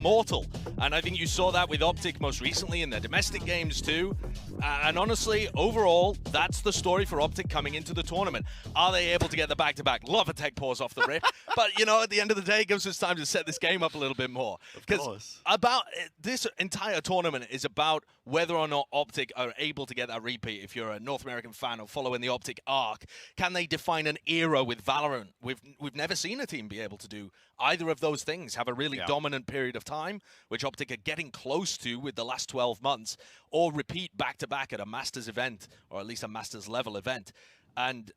mortal, and I think you saw that with OpTic most recently in their domestic games too. And honestly, overall, that's the story for OpTic coming into the tournament. Are they able to get the back-to-back? Love a tech pause off the rip, but you know, at the end of the day, it gives us time to set this game up a little bit more. Because about this entire tournament is about whether or not OpTic are able to get that repeat. If you're a North American fan or following the OpTic arc, can they define an era with Valorant? We've never seen a team be able to do either of those things, have a really dominant period of time, which OpTic are getting close to with the last 12 months, or repeat back-to-back at a Masters event, or at least a Masters level event. And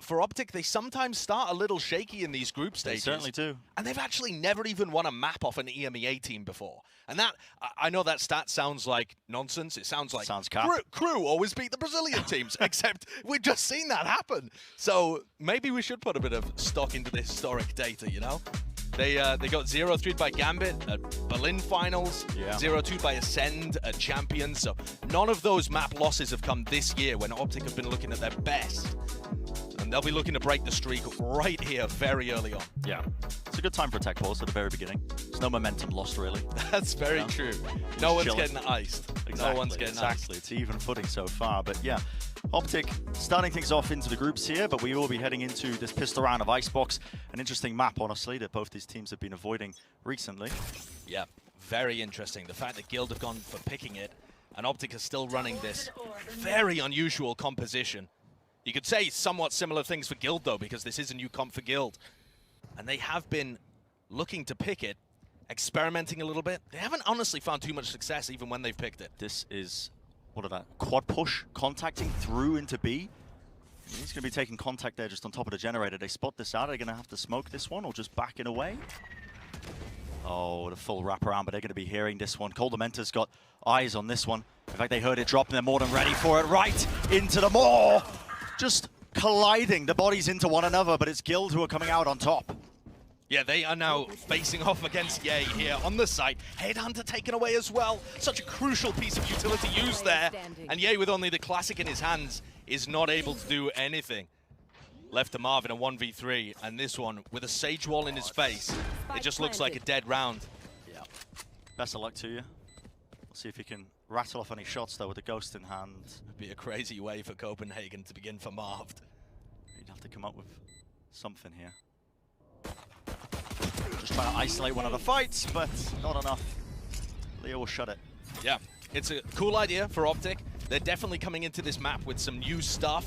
for OpTic, they sometimes start a little shaky in these group stages. They certainly do. And they've actually never even won a map off an EMEA team before. And that, I know that stat sounds like nonsense. It sounds like crew always beat the Brazilian teams, except we've just seen that happen. So maybe we should put a bit of stock into this historic data, you know? They got 0-3 by Gambit at Berlin finals, 0-2 by Ascend at Champions. So none of those map losses have come this year when OpTic have been looking at their best. And they'll be looking to break the streak right here very early on. Yeah. It's a good time for a tech pause at the very beginning. There's no momentum lost, really. That's very true. No one's getting iced. Exactly. No one's getting iced. It's even footing so far. But yeah, OpTic starting things off into the groups here, but we will be heading into this pistol round of IceBox. An interesting map, honestly, that both these teams have been avoiding recently. Yeah, very interesting. The fact that Guild have gone for picking it, and OpTic is still running this very unusual composition. You could say somewhat similar things for Guild, though, because this is a new comp for Guild. And they have been looking to pick it, experimenting a little bit. They haven't honestly found too much success even when they've picked it. This is, what are that? Quad push, contacting through into B. He's going to be taking contact there just on top of the generator. They spot this out. Are they going to have to smoke this one or just back it away? Oh, the full wraparound, but they're going to be hearing this one. Coldamenta's got eyes on this one. In fact, they heard it drop and they're more than ready for it. Right into the maw. Just colliding the bodies into one another, but it's Guild who are coming out on top. Yeah, they are now facing off against Ye here on the site. Headhunter taken away as well. Such a crucial piece of utility used there. And Ye, with only the classic in his hands, is not able to do anything. Left to Marv in a 1v3, and this one with a Sage Wall in his face. It just looks like a dead round. Yeah. Best of luck to you. We'll see if you can rattle off any shots, though, with the Ghost in hand. It'd be a crazy way for Copenhagen to begin for Marv. You'd have to come up with something here. Just trying to isolate one of the fights, but not enough. Leo will shut it. Yeah, it's a cool idea for OpTic. They're definitely coming into this map with some new stuff.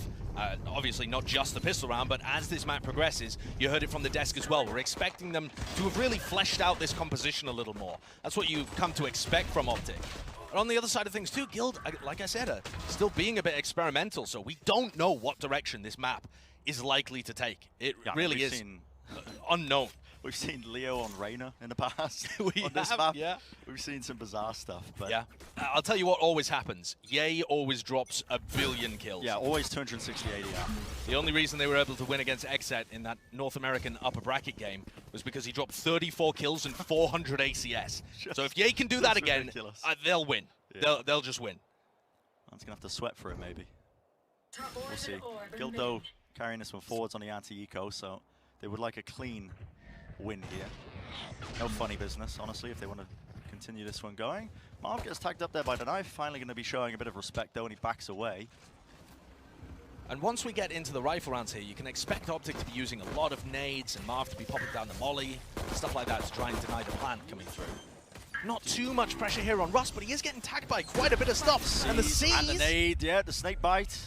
Obviously not just the pistol round, but as this map progresses, you heard it from the desk as well. We're expecting them to have really fleshed out this composition a little more. That's what you come to expect from OpTic. And on the other side of things too, Guild, like I said, are still being a bit experimental, so we don't know what direction this map is likely to take. It really is unknown. We've seen Leo on Reyna in the past. Yeah. We've seen some bizarre stuff. But yeah, I'll tell you what always happens. Ye always drops a billion kills. Yeah, always 260-80. Yeah. The only reason they were able to win against Exet in that North American upper bracket game was because he dropped 34 kills and 400 ACS. So if Ye can do that again, they'll win. Yeah. They'll just win. I'm just going to have to sweat for it, maybe. We'll see. Guild, though, carrying this one forwards on the anti-eco, so they would like a clean win here. No funny business, honestly, if they want to continue this one going. Marv gets tagged up there by the knife, finally going to be showing a bit of respect though, and he backs away. And once we get into the rifle rounds here, you can expect OpTic to be using a lot of nades and Marv to be popping down the molly, stuff like that to try and deny the plant coming through. Not too much pressure here on Russ, but he is getting tagged by quite a bit of stuff. And the C's. And the nade, yeah, the snake bite.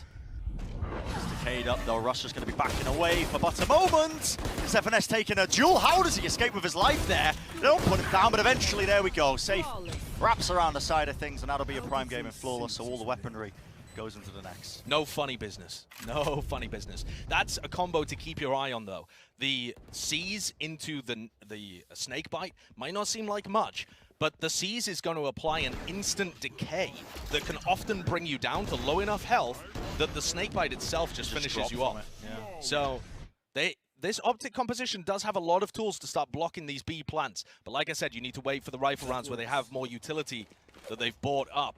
It's decayed up though. Russ is going to be backing away for but a moment. Is FNS taking a duel? How does he escape with his life there? They don't put him down, but eventually there we go. Safe wraps around the side of things, and that'll be a prime game in Flawless, so all the weaponry goes into the next. No funny business. No funny business. That's a combo to keep your eye on though. The C's into the snake bite might not seem like much, but the Seize is going to apply an instant decay that can often bring you down to low enough health that the snakebite itself just finishes you off. Yeah. So this OpTic composition does have a lot of tools to start blocking these B plants. But like I said, you need to wait for the rifle rounds where they have more utility that they've bought up.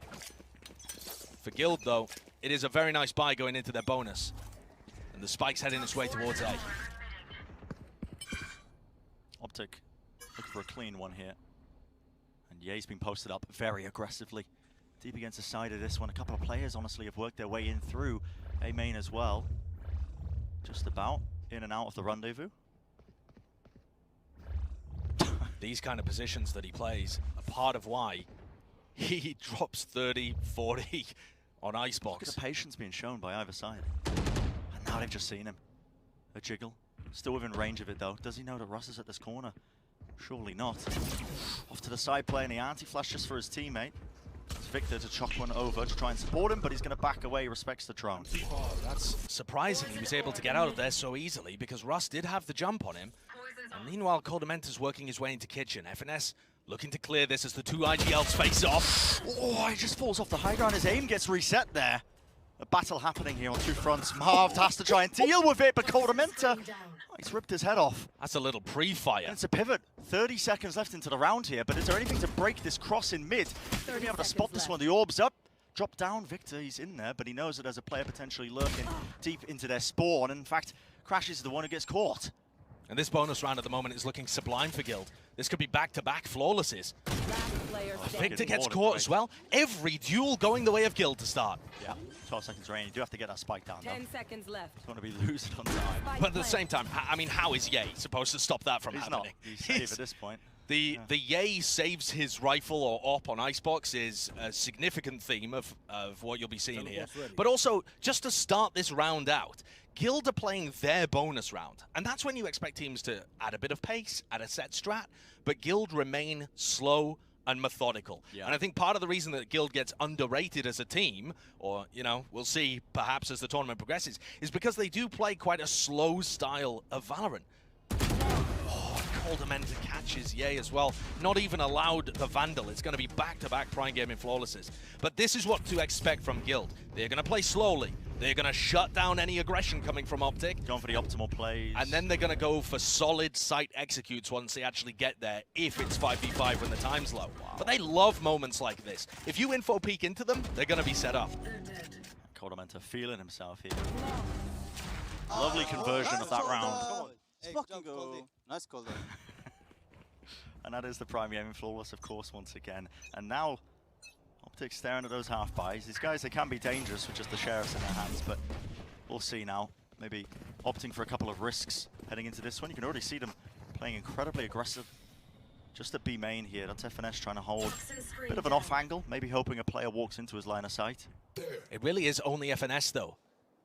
For Guild, though, it is a very nice buy going into their bonus. And the spike's heading its way towards A. OpTic looking for a clean one here. Ye's been posted up very aggressively. Deep against the side of this one. A couple of players, honestly, have worked their way in through A main as well. Just about in and out of the rendezvous. These kind of positions that he plays are part of why he drops 30, 40 on IceBox. Look at the patience being shown by either side. And now they've just seen him. A jiggle. Still within range of it, though. Does he know that Russ is at this corner? Surely not. Off to the side, playing the anti-flash just for his teammate. It's Victor to chuck one over to try and support him, but he's going to back away, respects the drone. Oh, that's surprising he was able to get out of there so easily, because Russ did have the jump on him. And meanwhile, Coldamenta's working his way into kitchen. FNS looking to clear this as the two IGLs face off. Oh, he just falls off the high ground. His aim gets reset there. A battle happening here on two fronts. Marv has to try and deal with it, but Coldamenta, he's ripped his head off. That's a little pre-fire. And it's a pivot. 30 seconds left into the round here, but is there anything to break this cross in mid? They're going to be able to spot this one. The orb's up. Drop down, Victor, he's in there, but he knows that there's a player potentially lurking deep into their spawn. And in fact, Crash is the one who gets caught. And this bonus round at the moment is looking sublime for Guild. This could be back-to-back flawlesses. Victor gets caught as well. Every duel going the way of Guild to start. Yeah, 12 seconds remaining. You do have to get that spike down, though. 10 seconds left. Don't want to be losing on time. But at the same time, I mean, how is Ye supposed to stop that from happening? He's safe at this point. The Ye saves his rifle or op on IceBox is a significant theme of what you'll be seeing here. But also, just to start this round out, Guild are playing their bonus round. And that's when you expect teams to add a bit of pace, add a set strat, but Guild remain slow and methodical. Yeah. And I think part of the reason that Guild gets underrated as a team, or, you know, we'll see perhaps as the tournament progresses, is because they do play quite a slow style of Valorant. Coldamenta catches Ye as well. Not even allowed the Vandal. It's going to be back-to-back Prime Gaming flawlesses. But this is what to expect from Guild. They're going to play slowly. They're going to shut down any aggression coming from OpTic. Going for the optimal plays. And then they're going to go for solid site executes once they actually get there, if it's 5v5 when the time's low. Wow. But they love moments like this. If you info peek into them, they're going to be set up. Coldamenta feeling himself here. Lovely conversion of that round. Hey, fucking go. Nice call there. And that is the Prime Gaming flawless, of course, once again. And now, OpTic staring at those half buys. These guys, they can be dangerous with just the sheriffs in their hands, but we'll see now. Maybe opting for a couple of risks heading into this one. You can already see them playing incredibly aggressive. Just at B main here, that's FNS trying to hold a bit of an off angle, maybe hoping a player walks into his line of sight. It really is only FNS, though.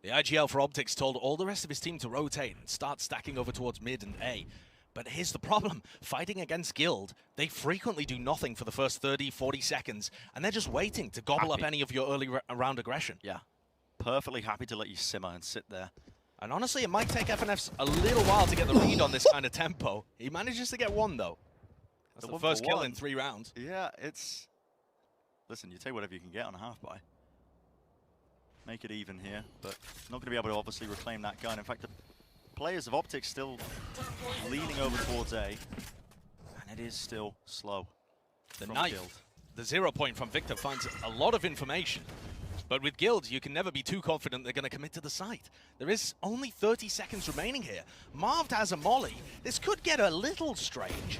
The IGL for OpTic's told all the rest of his team to rotate and start stacking over towards mid and A. But here's the problem. Fighting against Guild, they frequently do nothing for the first 30, 40 seconds, and they're just waiting to gobble up any of your early round aggression. Yeah, perfectly happy to let you simmer and sit there. And honestly, it might take FNF a little while to get the read on this kind of tempo. He manages to get one, though. That's the first kill in 3 rounds. Yeah, it's... Listen, you take whatever you can get on a half-buy. Make it even here, but not going to be able to obviously reclaim that gun. In fact, the players of OpTic still leaning over towards A, and it is still slow. The knife, Guild. The 0 point from Victor finds a lot of information, but with Guild, you can never be too confident they're going to commit to the site. There is only 30 seconds remaining here. Marv has a molly. This could get a little strange.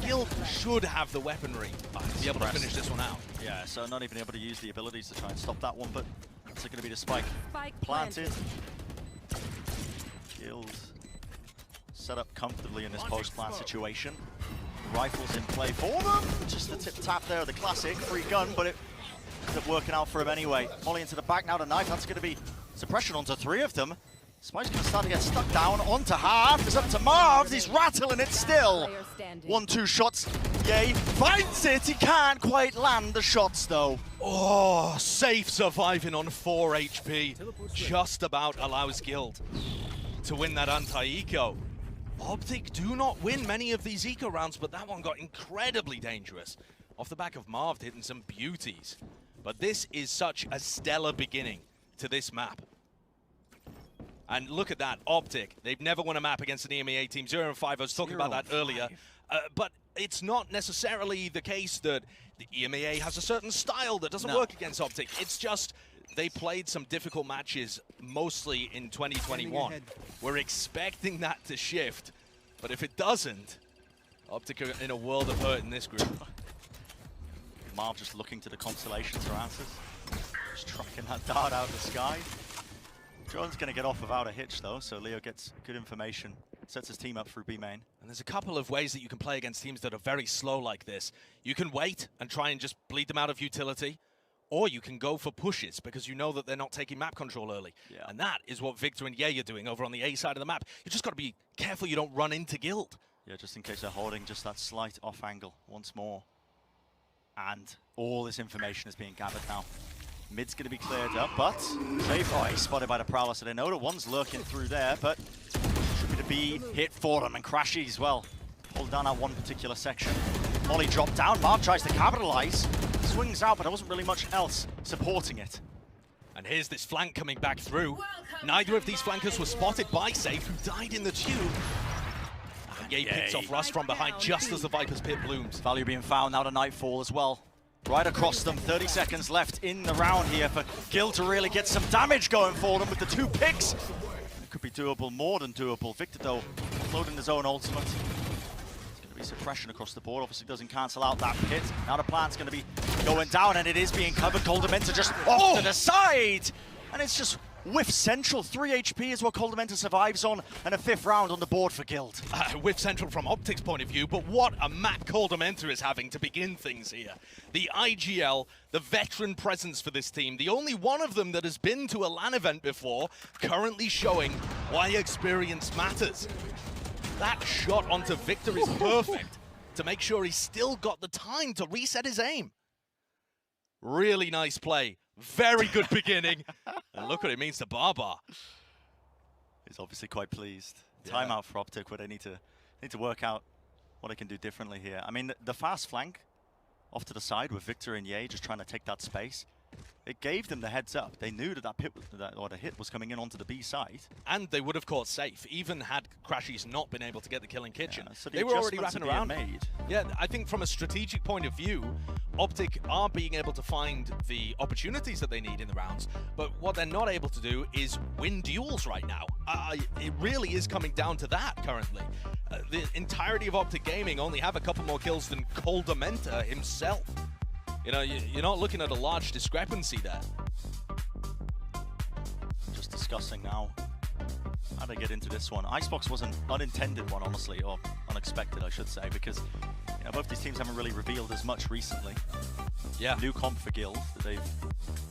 Guild should have the weaponry to be able to finish this one out. Yeah, so not even able to use the abilities to try and stop that one, but it's going to be the spike planted. Guild set up comfortably in this post-plant situation. Rifles in play for them. Just the tip-tap there, the classic free gun, but it ends up working out for him anyway. Molly into the back now, the knife. That's going to be suppression onto 3 of them. Spike's going to start to get stuck down onto half. It's up to Marv. He's rattling it still. 1-2 shots. Ye finds it. He can't quite land the shots, though. Oh, safe surviving on 4 HP. Just about allows Guild to win that anti-eco. OpTic do not win many of these eco rounds, but that one got incredibly dangerous. Off the back of Marv hitting some beauties. But this is such a stellar beginning to this map. And look at that, OpTic. They've never won a map against an EMEA team. 0-5, I was talking about that earlier. But it's not necessarily the case that the EMEA has a certain style that doesn't work against OpTic. It's just they played some difficult matches, mostly in 2021. We're expecting that to shift. But if it doesn't, OpTic are in a world of hurt in this group. Marv just looking to the constellations for answers. Just tracking that dart out of the sky. Drone's going to get off without a hitch though, so Leo gets good information. Sets his team up through B main. And there's a couple of ways that you can play against teams that are very slow like this. You can wait and try and just bleed them out of utility, or you can go for pushes because you know that they're not taking map control early. Yeah. And that is what Victor and Ye are doing over on the A side of the map. You just got to be careful you don't run into Guild. Yeah, just in case they're holding just that slight off angle once more. And all this information is being gathered now. Mid's going to be cleared up, but safe. Oh, he's spotted by the Prowler, so they know that one's lurking through there, but should be the B hit for them, and Crashy as well. Hold down that one particular section. Molly dropped down, Marv tries to capitalize. Swings out, but there wasn't really much else supporting it. And here's this flank coming back through. Neither of these flankers were spotted by Safe, who died in the tube. And Ye picks off Rust from behind just as the Viper's pit blooms. Value being found now to Nightfall as well. Right across them, 30 seconds left in the round here for Gil to really get some damage going for them with the 2 picks. It could be doable, more than doable. Victor though, loading his own ultimate. It's going to be suppression across the board, obviously doesn't cancel out that pit. Now the plan's going to be going down and it is being covered. Coldamenta just off to the side! And it's just whiff central. 3 HP is what Coldamenta survives on, and a 5th round on the board for Guild. Whiff central from OpTic's point of view, but what a map Coldamenta is having to begin things here. The IGL, the veteran presence for this team, the only one of them that has been to a LAN event before, currently showing why experience matters. That shot onto Victor is perfect to make sure he's still got the time to reset his aim. Really nice play. Very good beginning. And look what it means to Barbar. He's obviously quite pleased. Yeah. Timeout for OpTic, where they need to work out what they can do differently here. I mean, the fast flank off to the side with Victor and Ye just trying to take that space. It gave them the heads up. They knew that the hit was coming in onto the B side. And they would have caught Safe, even had Crashies not been able to get the kill in Kitchen. Yeah, so they were already wrapping around. Made. Yeah, I think from a strategic point of view, OpTic are being able to find the opportunities that they need in the rounds, but what they're not able to do is win duels right now. It really is coming down to that currently. The entirety of OpTic Gaming only have a couple more kills than Coldamenta himself. You know, you're not looking at a large discrepancy there. Just discussing now how they get into this one. IceBox was an unintended one, honestly, or unexpected, I should say, because you know, both these teams haven't really revealed as much recently. Yeah. New comp for Guild that they've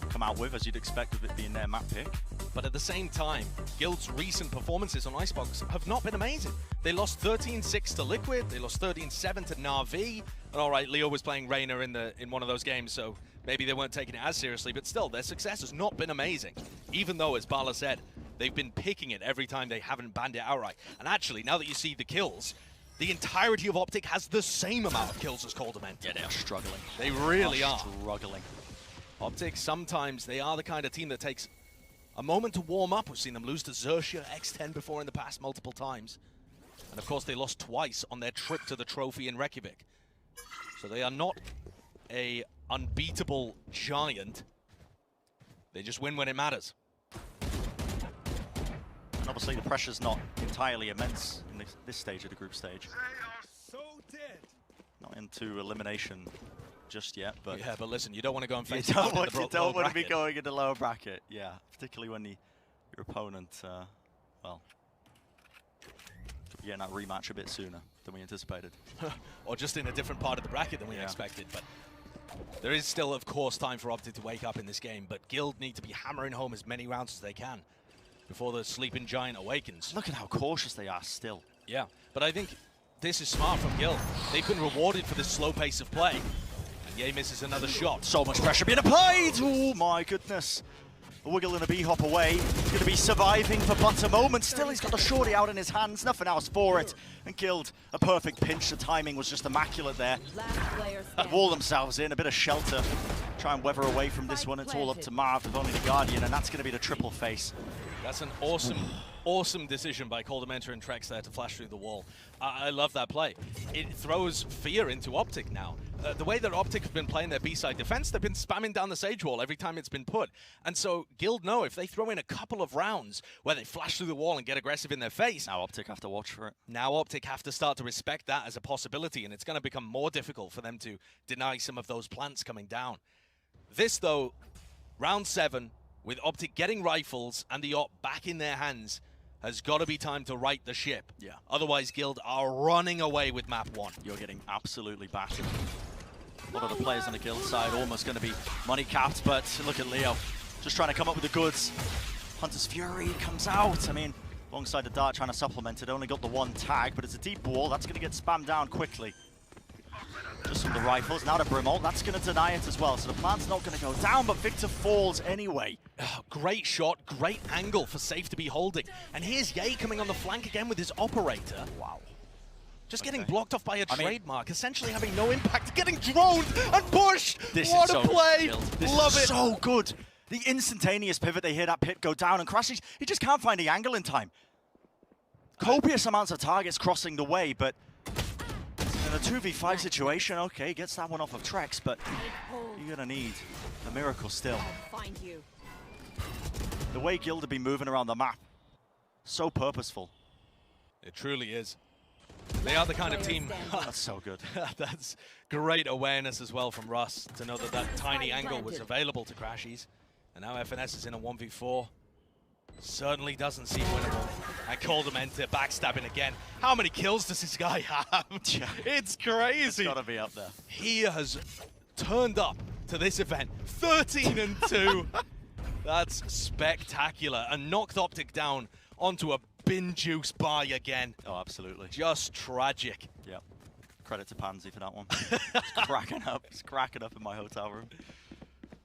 come out with, as you'd expect with it being their map pick. But at the same time, Guild's recent performances on IceBox have not been amazing. They lost 13-6 to Liquid, they lost 13-7 to Na'Vi. And all right, Leo was playing Reyna in one of those games, so maybe they weren't taking it as seriously, but still, their success has not been amazing. Even though, as Bala said, they've been picking it every time they haven't banned it outright. And actually, now that you see the kills, the entirety of OpTic has the same amount of kills as Coldamenta. Yeah, they are struggling. They really are. Struggling. OpTic, sometimes they are the kind of team that takes a moment to warm up. We've seen them lose to Xerxia, X10 before in the past multiple times. And of course, they lost twice on their trip to the trophy in Reykjavik. So they are not a unbeatable giant. They just win when it matters. And obviously the pressure's not entirely immense in this stage of the group stage. They are so dead. Not into elimination just yet, but Yeah, but listen, you don't want to go and you face don't want lower to be bracket. going in the lower bracket. Yeah, particularly when your opponent, well, could be getting that rematch a bit sooner than we anticipated. Or just in a different part of the bracket than we expected. But there is still, of course, time for OpTic to wake up in this game. But Guild need to be hammering home as many rounds as they can before the sleeping giant awakens. Look at how cautious they are still. Yeah, but I think this is smart from Guild. They've been rewarded for this slow pace of play. And Ye misses another shot. So much pressure being applied! Oh my goodness. A wiggle and a B-hop away. He's going to be surviving for but a moment. Still, he's got the shorty out in his hands. Nothing else for it. And Guild, a perfect pinch. The timing was just immaculate there. Wall themselves in, a bit of shelter. Try and weather away from this one. It's all up to Marv with only the Guardian, and that's going to be the triple face. That's an awesome decision by Coldamentor and Trex there to flash through the wall. I love that play. It throws fear into OpTic now. The way that OpTic have been playing their B-side defense, they've been spamming down the Sage wall every time it's been put. And so Guild know if they throw in a couple of rounds where they flash through the wall and get aggressive in their face. Now OpTic have to watch for it. Now OpTic have to start to respect that as a possibility, and it's going to become more difficult for them to deny some of those plants coming down. This, though, round 7, with OpTic getting rifles and the op back in their hands, has got to be time to right the ship. Yeah. Otherwise, Guild are running away with map 1. You're getting absolutely battered. A lot of the players on the Guild side almost going to be money capped, but look at Leo. Just trying to come up with the goods. Hunter's Fury comes out. I mean, alongside the Dart trying to supplement it. Only got the 1 tag, but it's a deep wall. That's going to get spammed down quickly. Just from the rifles. Now to Brimall. That's going to deny it as well. So the plant's not going to go down, but Victor falls anyway. Oh, great shot, great angle for Safe to be holding. And here's Ye coming on the flank again with his operator. Wow. Just getting blocked off by a trademark, essentially having no impact, getting droned and pushed. What a play! Love it. So good. The instantaneous pivot, they hear that pit go down and crashes. He just can't find the angle in time. Copious amounts of targets crossing the way, but in a 2v5 situation, okay, gets that one off of Trex, but you're gonna need a miracle still. Find you. The way Guild have been moving around the map, so purposeful. It truly is. They are the kind of team. That's so good. That's great awareness as well from Russ to know that that tiny angle was available to Crashies. And now FNS is in a 1v4. Certainly doesn't seem winnable. And Coldamentor backstabbing again. How many kills does this guy have? It's crazy. It's gotta be up there. He has turned up to this event 13-2. That's spectacular. And knocked OpTic down onto a bin juice buy again. Oh, absolutely. Just tragic. Yep. Credit to Pansy for that one. It's cracking up. It's cracking up in my hotel room.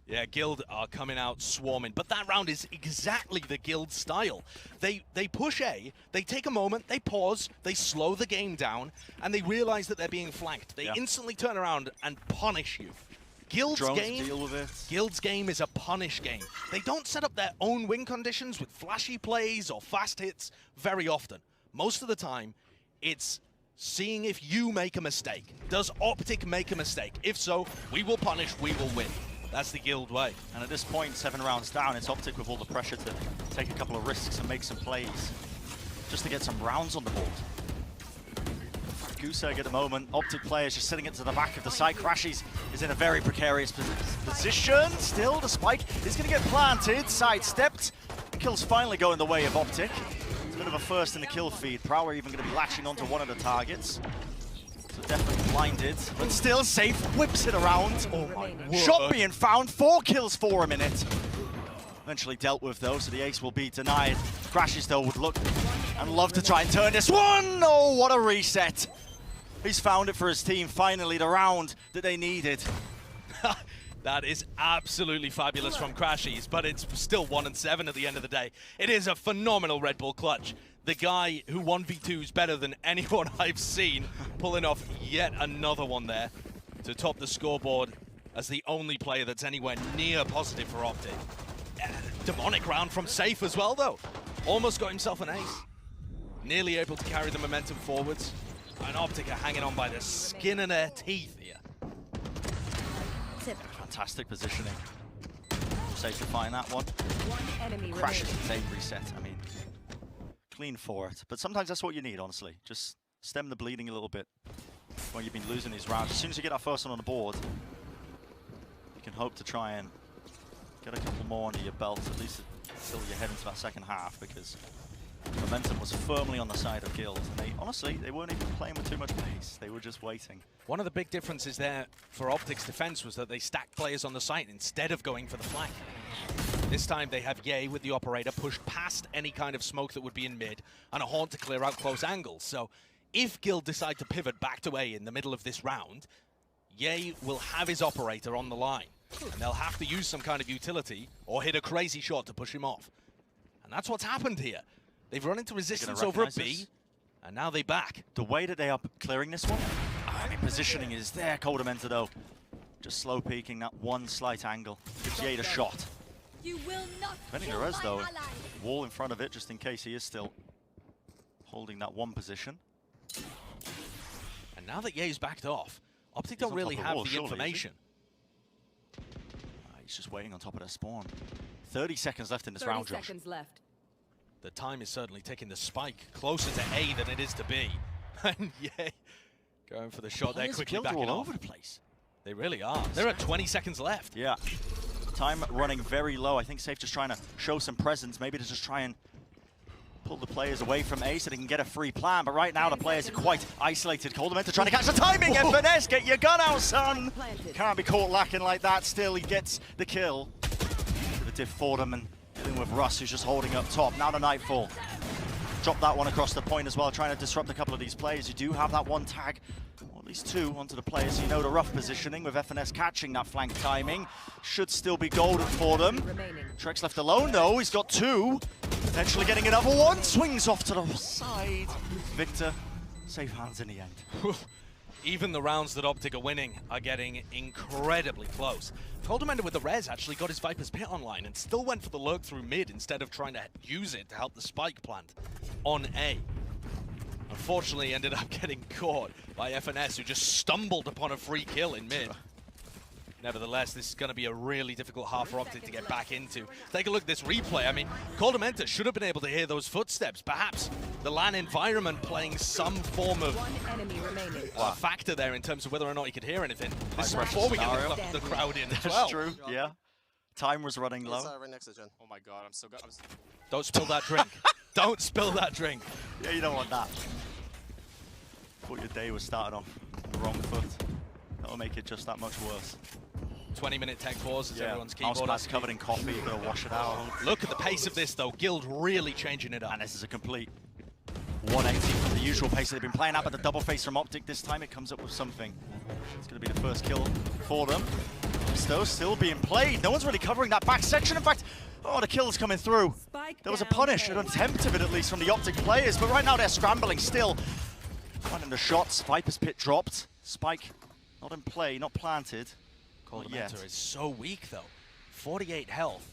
Yeah, Guild are coming out swarming, but that round is exactly the Guild style. They push A, they take a moment, they pause, they slow the game down, and they realize that they're being flanked. They instantly turn around and punish you. Guild's game is a punish game. They don't set up their own win conditions with flashy plays or fast hits very often. Most of the time, it's seeing if you make a mistake. Does OpTic make a mistake? If so, we will punish, we will win. That's the Guild way. And at this point, 7 rounds down, it's OpTic with all the pressure to take a couple of risks and make some plays, just to get some rounds on the board. Goose egg at the moment. OpTic players just sitting it to the back of the site. Crashies is in a very precarious position. Still, the spike is going to get planted, sidestepped. The kill's finally going the way of OpTic. It's a bit of a first in the kill feed. Prower even going to be latching onto one of the targets. So definitely blinded, but still Safe. Whips it around. Oh my word. Shot being found. 4 kills for a minute. Eventually dealt with though, so the ace will be denied. Crashies though would look and love to try and turn this one. Oh, what a reset. He's found it for his team, finally, the round that they needed. That is absolutely fabulous from Crashies, but it's still 1-7 at the end of the day. It is a phenomenal Red Bull clutch. The guy who 1v2s better than anyone I've seen, pulling off yet another one there to top the scoreboard as the only player that's anywhere near positive for OpTic. Demonic round from Safe as well, though. Almost got himself an ace. Nearly able to carry the momentum forwards. And OpTic are hanging on by the skin of their teeth here. Fantastic positioning. Safe to find that one. Crashes and save reset. I mean, clean for it. But sometimes that's what you need, honestly. Just stem the bleeding a little bit when you've been losing these rounds. As soon as you get that first one on the board, you can hope to try and get a couple more under your belt, at least until you head into that second half, because momentum was firmly on the side of Guild, and honestly, they weren't even playing with too much pace. They were just waiting. One of the big differences there for OpTic's defense was that they stacked players on the site instead of going for the flank. This time they have Ye with the operator pushed past any kind of smoke that would be in mid, and a Haunt to clear out close angles. So if Guild decide to pivot back to A in the middle of this round, Ye will have his operator on the line, and they'll have to use some kind of utility or hit a crazy shot to push him off. And that's what's happened here. They've run into resistance over a B, and now they back. The way that they are clearing this one, I mean, positioning is there. Coldamentor, though, just slow peeking that one slight angle. Gives Ye a shot. You will not Depending on Rez, though, wall in front of it, just in case he is still holding that one position. And now that Ye's backed off, OpTic don't really have the information. He's just waiting on top of their spawn. 30 seconds left in this round, Josh. 30 seconds left. The time is certainly taking the spike closer to A than it is to B. And Ye going for the shot there, quickly backing all off. over the place. They really are. They're at 20 seconds left. Yeah. Time running very low. I think Safe just trying to show some presence, maybe to just try and pull the players away from A so they can get a free plan. But right now the players are quite isolated. Coldamenta trying to catch the timing. And Finesse, get your gun out, son. Can't be caught lacking like that. Still, he gets the kill. The diff for them and dealing with Russ, who's just holding up top. Now the Nightfall. Drop that one across the point as well, trying to disrupt a couple of these players. You do have that one tag, or at least two, onto the players. You know the rough positioning with FNS catching that flank timing. Should still be golden for them. Trex left alone though, he's got two. Potentially getting another one, swings off to the side. Victor, safe hands in the end. Even the rounds that OpTic are winning are getting incredibly close. Coldamenta with the res actually got his Viper's Pit online and still went for the lurk through mid instead of trying to use it to help the spike plant on A. Unfortunately ended up getting caught by FNS, who just stumbled upon a free kill in mid. Nevertheless, this is going to be a really difficult half for OpTic to get back into. Take a look at this replay. I mean, Coldamenta should have been able to hear those footsteps. Perhaps the LAN environment playing some form of factor there in terms of whether or not he could hear anything. This is before we get the crowd in as well. That's true, yeah. Time was running low. Right next to Jen. Oh my god, I'm so good. Don't spill that drink. Don't spill that drink. Yeah, you don't want that. Thought your day was started off on the wrong foot. That'll make it just that much worse. 20-minute tech pause as everyone's Mouse keyboard. pad's covered in coffee, gotta wash it out. Look at the pace of this though. Guild really changing it up. And this is a complete 180 from the usual pace they've been playing at, but the double face from OpTic this time, it comes up with something. It's gonna be the first kill for them. Still being played. No one's really covering that back section. In fact, oh, the kill's coming through. There was a punish, an attempt of it at least from the OpTic players, but right now they're scrambling still. Finding the shots, Viper's Pit dropped. Spike not in play, not planted. Coldamenta is so weak though. 48 health.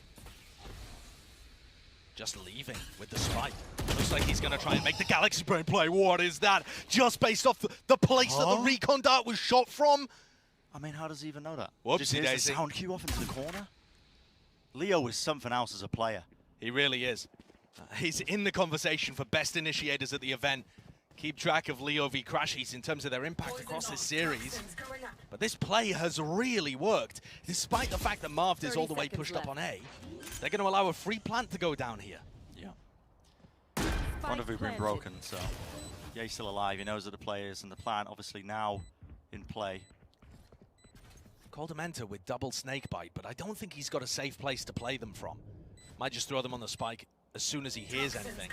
Just leaving with the spike. Looks like he's going to try and make the Galaxy Brain play. What is that? Just based off the place that the recon dart was shot from? I mean, how does he even know that? Whoopsie Just hears daisy. the sound cue off into the corner. Leo is something else as a player. He really is. He's in the conversation for best initiators at the event. Keep track of Leo v Crashies in terms of their impact across this series. But this play has really worked. Despite the fact that Marvd is all the way pushed up on A, they're going to allow a free plant to go down here. Yeah. Rendezvous been broken, so yeah, he's still alive. He knows that the players and the plant obviously now in play. Coldamenta with double snakebite, but I don't think he's got a safe place to play them from. Might just throw them on the spike as soon as he hears anything.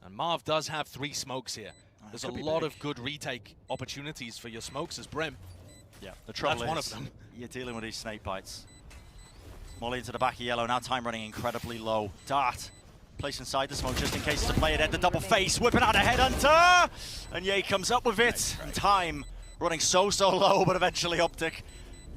And Marv does have 3 smokes here. There's a lot of good retake opportunities for your smokes as Brim. Yeah, the trouble That's one of them. You're dealing with these snake bites. Molly into the back of yellow, now time running incredibly low. Dart, place inside the smoke just in case to play it at the double face, whipping out a headhunter! And Ye comes up with it. And time running so low, but eventually OpTic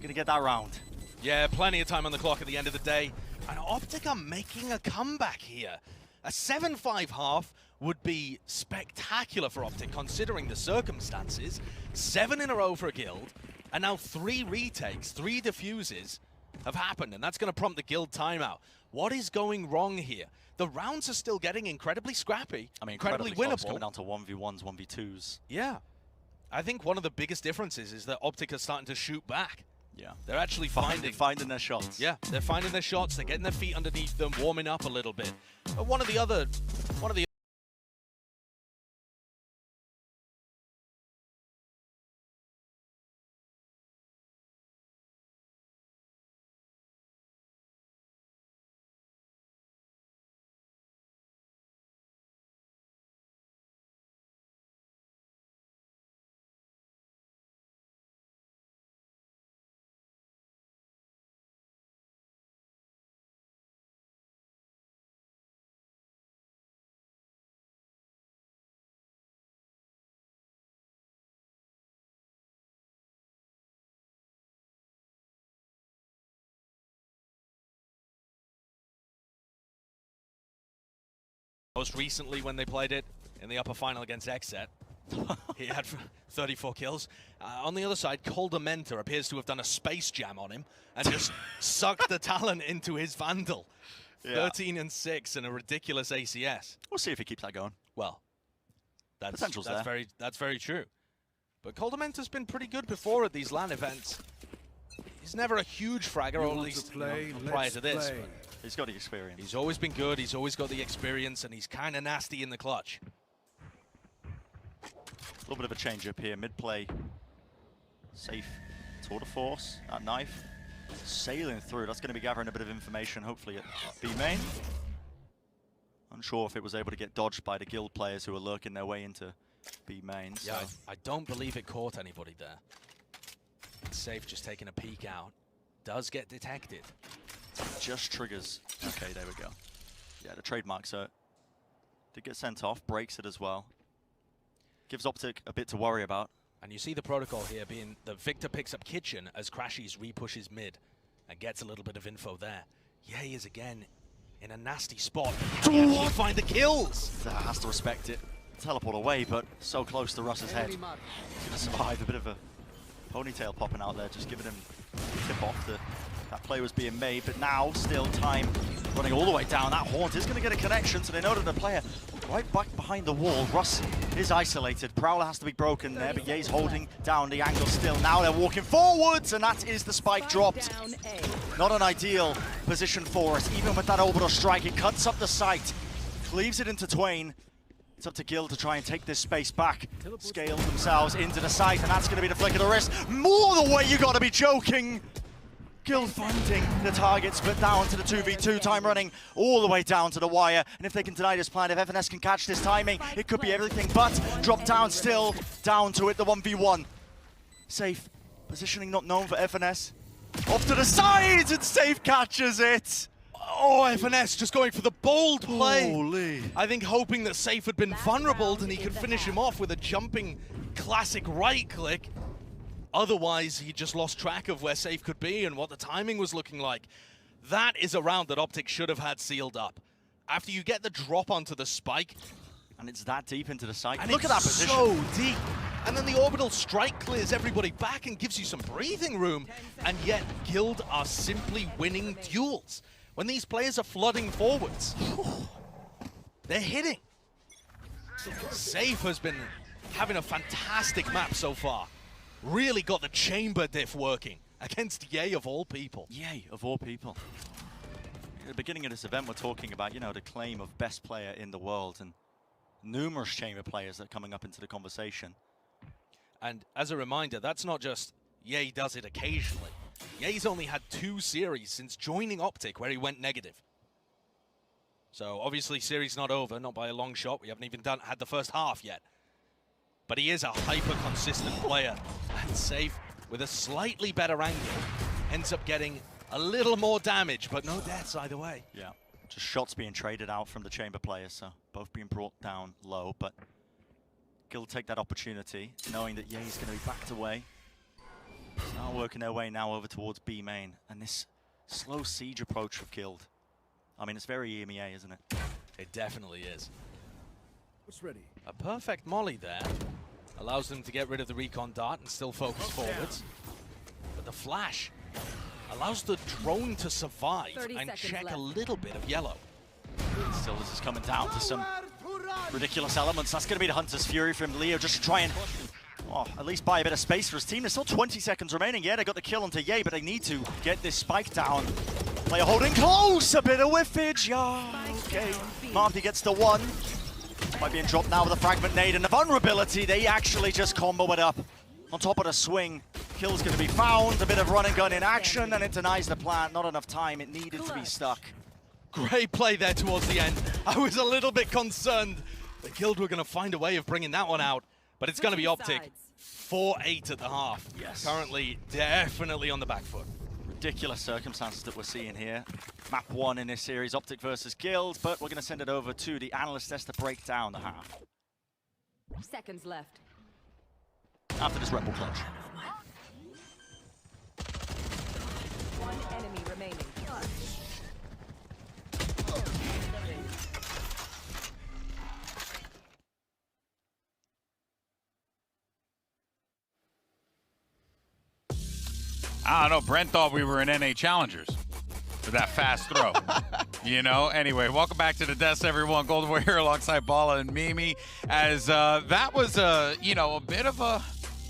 gonna get that round. Yeah, plenty of time on the clock at the end of the day. And OpTic are making a comeback here. A 7-5 half would be spectacular for OpTic considering the circumstances. 7 in a row for a guild, and now 3 retakes, 3 defuses have happened, and that's going to prompt the guild timeout. What is going wrong here? The rounds are still getting incredibly scrappy, I mean, incredibly close, winnable. coming down to 1v1s, 1v2s. Yeah. I think one of the biggest differences is that OpTic are starting to shoot back. Yeah. They're actually finding their shots. Yeah, they're finding their shots, they're getting their feet underneath them, warming up a little bit. But one of the Most recently when they played it in the upper final against XSET, he had 34 kills. On the other side, Coldamenta appears to have done a space jam on him and just sucked the talent into his Vandal. Yeah. 13 and 6 and a ridiculous ACS. We'll see if he keeps that going. Well, Potential's there. That's very true. But Coldamenta's been pretty good before at these LAN events. He's never a huge fragger, or at least prior to this. But he's got the experience. he's always been good, he's always got the experience, and he's kind of nasty in the clutch. A little bit of a change up here. Mid-play. Safe. Tour de force. That knife. Sailing through. That's going to be gathering a bit of information, hopefully, at B main. Unsure if it was able to get dodged by the guild players who are lurking their way into B main. Yeah, I don't believe it caught anybody there. Safe just taking a peek out. Does get detected. Just triggers. Okay, there we go. Yeah, the trademark cert did get sent off. Breaks it as well. Gives OpTic a bit to worry about. And you see the protocol here being the Victor picks up Kitchen as Crashies repushes mid and gets a little bit of info there. Yeah, he is again in a nasty spot. Can he find the kills? Has to respect it. Teleport away, but so close to Russ's head. He's going to survive. A bit of a ponytail popping out there, just giving him a tip off that play was being made. But now, still time running all the way down. That Haunt is going to get a connection, so they know that the player right back behind the wall. Russ is isolated. Prowler has to be broken there, but Ye's holding down the angle still. Now they're walking forwards, and that is the spike dropped. Not an ideal position for us. Even with that orbital strike, it cuts up the site, cleaves it into twain. It's up to Guild to try and take this space back. Scale themselves into the site, and that's going to be the flick of the wrist. More the way, you got to be joking. Guild finding the targets, but down to the 2v2, time running all the way down to the wire. And if they can deny this plan, if FNS can catch this timing, it could be everything but drop down, still down to it, the 1v1. Safe, positioning not known for FNS. Off to the sides, and Safe catches it. Oh, FNS just going for the bold play. Holy. I think hoping that Safe had been vulnerable and he could finish him off with a jumping classic right click. Otherwise, he just lost track of where Safe could be and what the timing was looking like. That is a round that OpTic should have had sealed up. After you get the drop onto the spike. And it's that deep into the site. And look at that position. So deep. And then the orbital strike clears everybody back and gives you some breathing room. And yet, Guild are simply winning duels. When these players are flooding forwards, they're hitting. Safe has been having a fantastic map so far. Really got the chamber diff working against Ye of all people. Ye of all people. At the beginning of this event, we're talking about, you know, the claim of best player in the world, and numerous chamber players that are coming up into the conversation. And as a reminder, that's not just Ye does it occasionally. Ye's only had 2 series since joining OpTic where he went negative. So obviously series not over, not by a long shot. We haven't even had the first half yet. But he is a hyper-consistent player. And Safe, with a slightly better angle, ends up getting a little more damage, but no deaths either way. Yeah, just shots being traded out from the chamber players, so both being brought down low, but Guild take that opportunity, knowing that Ye's going to be backed away. Now working their way now over towards B main, and this slow siege approach of Guild. I mean, it's very EMEA, isn't it? It definitely is. What's ready? A perfect molly there allows them to get rid of the recon dart and still focus forwards. But the flash allows the drone to survive and check a little bit of yellow. Still, this is coming down to some ridiculous elements. That's going to be the Hunter's Fury from Leo, just to try and at least buy a bit of space for his team. There's still 20 seconds remaining. Yeah, they got the kill onto Ye, but they need to get this spike down. Player holding close, a bit of whiffage. Yeah, okay. Marty gets the 1. By being dropped now with a fragment nade and the vulnerability, they actually just combo it up. On top of the swing, kill's going to be found, a bit of run and gun in action, and it denies the plant. Not enough time, it needed to be stuck. Great play there towards the end. I was a little bit concerned the Guild were going to find a way of bringing that one out, but it's going to be OpTic. 4-8 at the half. Yes. Currently definitely on the back foot. Ridiculous circumstances that we're seeing here. Map 1 in this series, OpTic versus Guild, but we're going to send it over to the analyst desk to break down the half. Seconds left. After this Rebel clutch. One enemy remaining. I don't know. Brent thought we were in NA Challengers with that fast throw. You know? Anyway, welcome back to the desk, everyone. Golden Boy here alongside Bala and Mimi. As that was, a bit of a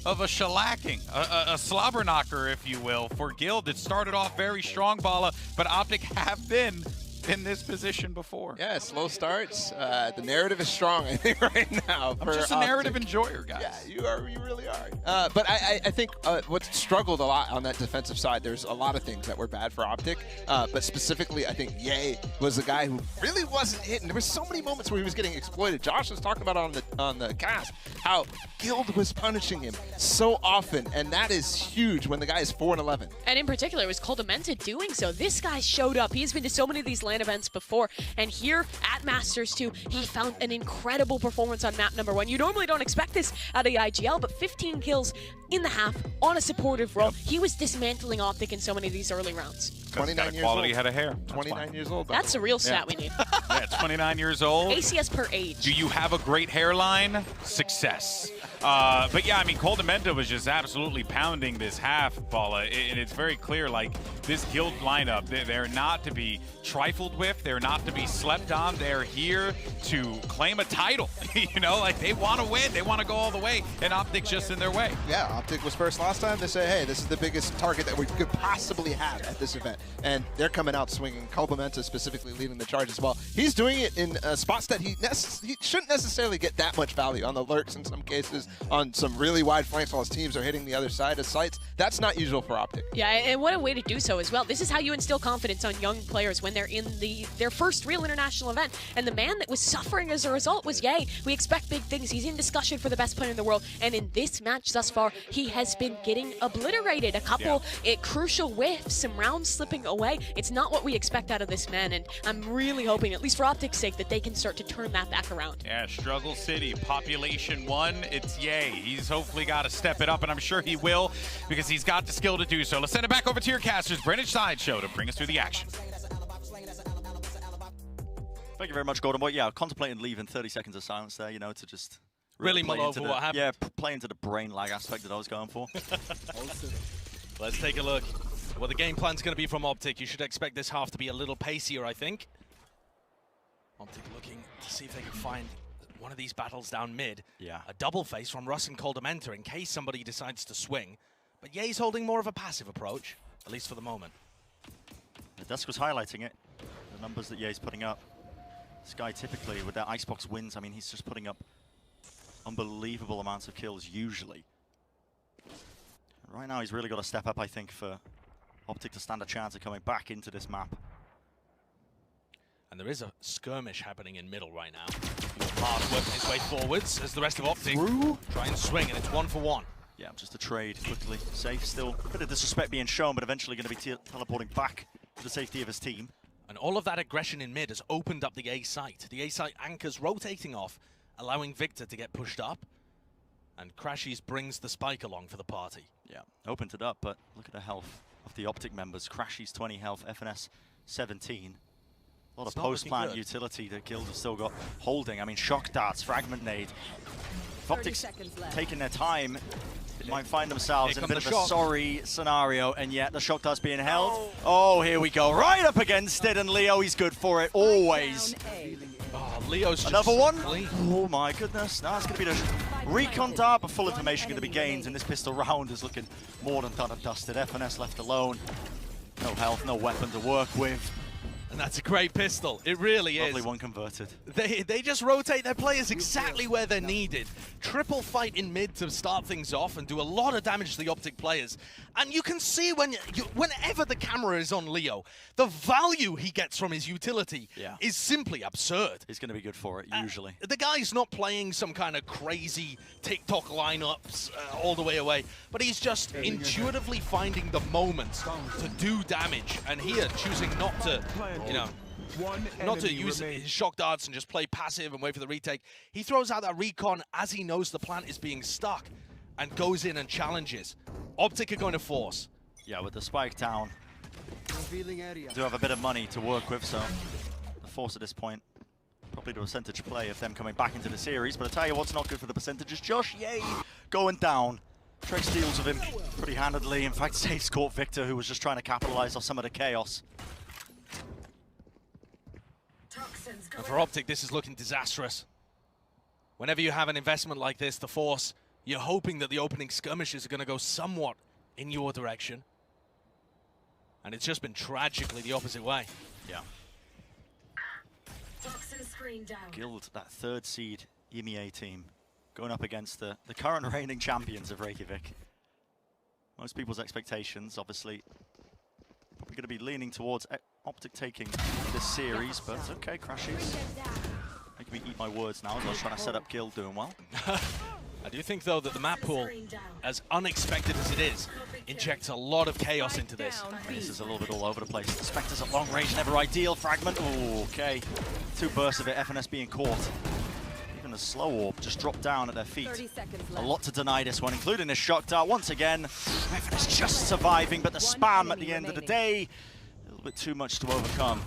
shellacking, a slobber knocker, if you will, for Guild. It started off very strong, Bala, but OpTic have been in this position before. Yeah, slow starts. The narrative is strong, I think, right now. I'm just a narrative enjoyer, guys. Yeah, you are. You really are. But I think what's struggled a lot on that defensive side, there's a lot of things that were bad for OpTic. But specifically, I think Ye was the guy who really wasn't hitting. There were so many moments where he was getting exploited. Josh was talking about on the cast how Guild was punishing him so often, and that is huge when the guy is 4-11. And in particular, it was Coldamenta doing so. This guy showed up. He's been to so many of these LAN events before, and here at Masters 2, he found an incredible performance on map number 1. You normally don't expect this out of the IGL, but 15 kills in the half on a supportive role. He was dismantling OpTic in so many of these early rounds. 29 years old. Head of hair. 29 years old. That's a real stat we need. Yeah, 29 years old. ACS per age. Do you have a great hairline? Success. But yeah, I mean, Coldamenta was just absolutely pounding this half, Bala, and it's very clear, like, this Guild lineup, they're not to be trifled with, they're not to be slept on, they're here to claim a title, you know, like, they want to win, they want to go all the way, and OpTic's just in their way. Yeah, OpTic was first last time. They say, hey, this is the biggest target that we could possibly have at this event, and they're coming out swinging. Coldamenta specifically leading the charge as well. He's doing it in spots that he shouldn't necessarily get that much value, on the lurks in some cases, on some really wide flanks while his teams are hitting the other side of sites. That's not usual for OpTic. Yeah, and what a way to do so as well. This is how you instill confidence on young players when they're in their first real international event. And the man that was suffering as a result was Ye. We expect big things. He's in discussion for the best player in the world. And in this match thus far, he has been getting obliterated. A couple crucial whiffs, some rounds slipping away. It's not what we expect out of this man. And I'm really hoping, at least for OpTic's sake, that they can start to turn that back around. Yeah, Struggle City, population 1, it's Ye. He's hopefully got to step it up, and I'm sure he will, because he's got the skill to do so. Let's send it back over to your casters, British Sideshow, to bring us through the action. Thank you very much, Golden Boy. Yeah, contemplating leaving 30 seconds of silence there, you know, to just really play mull into over the, what happened. Yeah, play into the brain lag aspect that I was going for. Let's take a look. What the game plan's going to be from OpTic. You should expect this half to be a little pacier, I think. OpTic looking to see if they can find one of these battles down mid. Yeah. A double face from Russ and Coldamenta in case somebody decides to swing. But Ye's holding more of a passive approach, at least for the moment. The desk was highlighting it, the numbers that Ye's putting up. This guy typically, with that IceBox wins, I mean, he's just putting up unbelievable amounts of kills, usually. And right now, he's really got to step up, I think, for OpTic to stand a chance of coming back into this map. And there is a skirmish happening in middle right now. Hard working his way forwards as the rest of OpTic try and swing, and it's 1-for-1. Yeah, just a trade quickly. Safe still. A bit of disrespect being shown, but eventually going to be teleporting back to the safety of his team. And all of that aggression in mid has opened up the A site. The A site anchors rotating off, allowing Victor to get pushed up. And Crashies brings the spike along for the party. Yeah, opened it up, but look at the health of the OpTic members. Crashies 20 health, FNS 17. A lot of post-plant utility that Guild have still got holding. I mean, shock darts, fragment nade. If OpTic's taking their time, they might find themselves in a bit of a sorry scenario, and yet the shock dart's being held. Oh, here we go, right up against it, and Leo, he's good for it, always. Oh, Leo's Another one? Clean. Oh my goodness, now it's going to be the recon dart, but full information going to be gained, and this pistol round is looking more than done and dusted. FNS left alone. No health, no weapon to work with. And that's a great pistol. It really is. Lovely one converted. They just rotate their players exactly where they're needed. Triple fight in mid to start things off and do a lot of damage to the OpTic players. And you can see whenever the camera is on Leo, the value he gets from his utility is simply absurd. He's going to be good for it, usually. The guy's not playing some kind of crazy TikTok lineups all the way away, but he's just intuitively finding the moment to do damage. And here, choosing not to, not to use his shock darts and just play passive and wait for the retake. He throws out that recon as he knows the plant is being stuck and goes in and challenges. OpTic are going to force. Yeah, with the spike down, do have a bit of money to work with, so the force at this point, probably the percentage play of them coming back into the series. But I tell you what's not good for the percentages. Josh, yay, going down. Trex deals with him pretty handedly. In fact, saves caught Victor, who was just trying to capitalize on some of the chaos. And for OpTic, this is looking disastrous. Whenever you have an investment like this, the Force, you're hoping that the opening skirmishes are going to go somewhat in your direction. And it's just been tragically the opposite way. Yeah. Guild, that third seed EMEA team, going up against the current reigning champions of Reykjavik. Most people's expectations, obviously, probably going to be leaning towards OpTic taking this series, but okay, Crashes. Making me eat my words now as I was trying to set up Guild doing well. I do think, though, that the map pool, as unexpected as it is, injects a lot of chaos into this. This is a little bit all over the place. The Spectres at long range, never ideal. Fragment, ooh, okay. 2 bursts of it, FNS being caught. Even the slow orb just dropped down at their feet. A lot to deny this one, including the shock dart. Once again, FNS just surviving, but the spam at the end of the day, a little bit too much to overcome.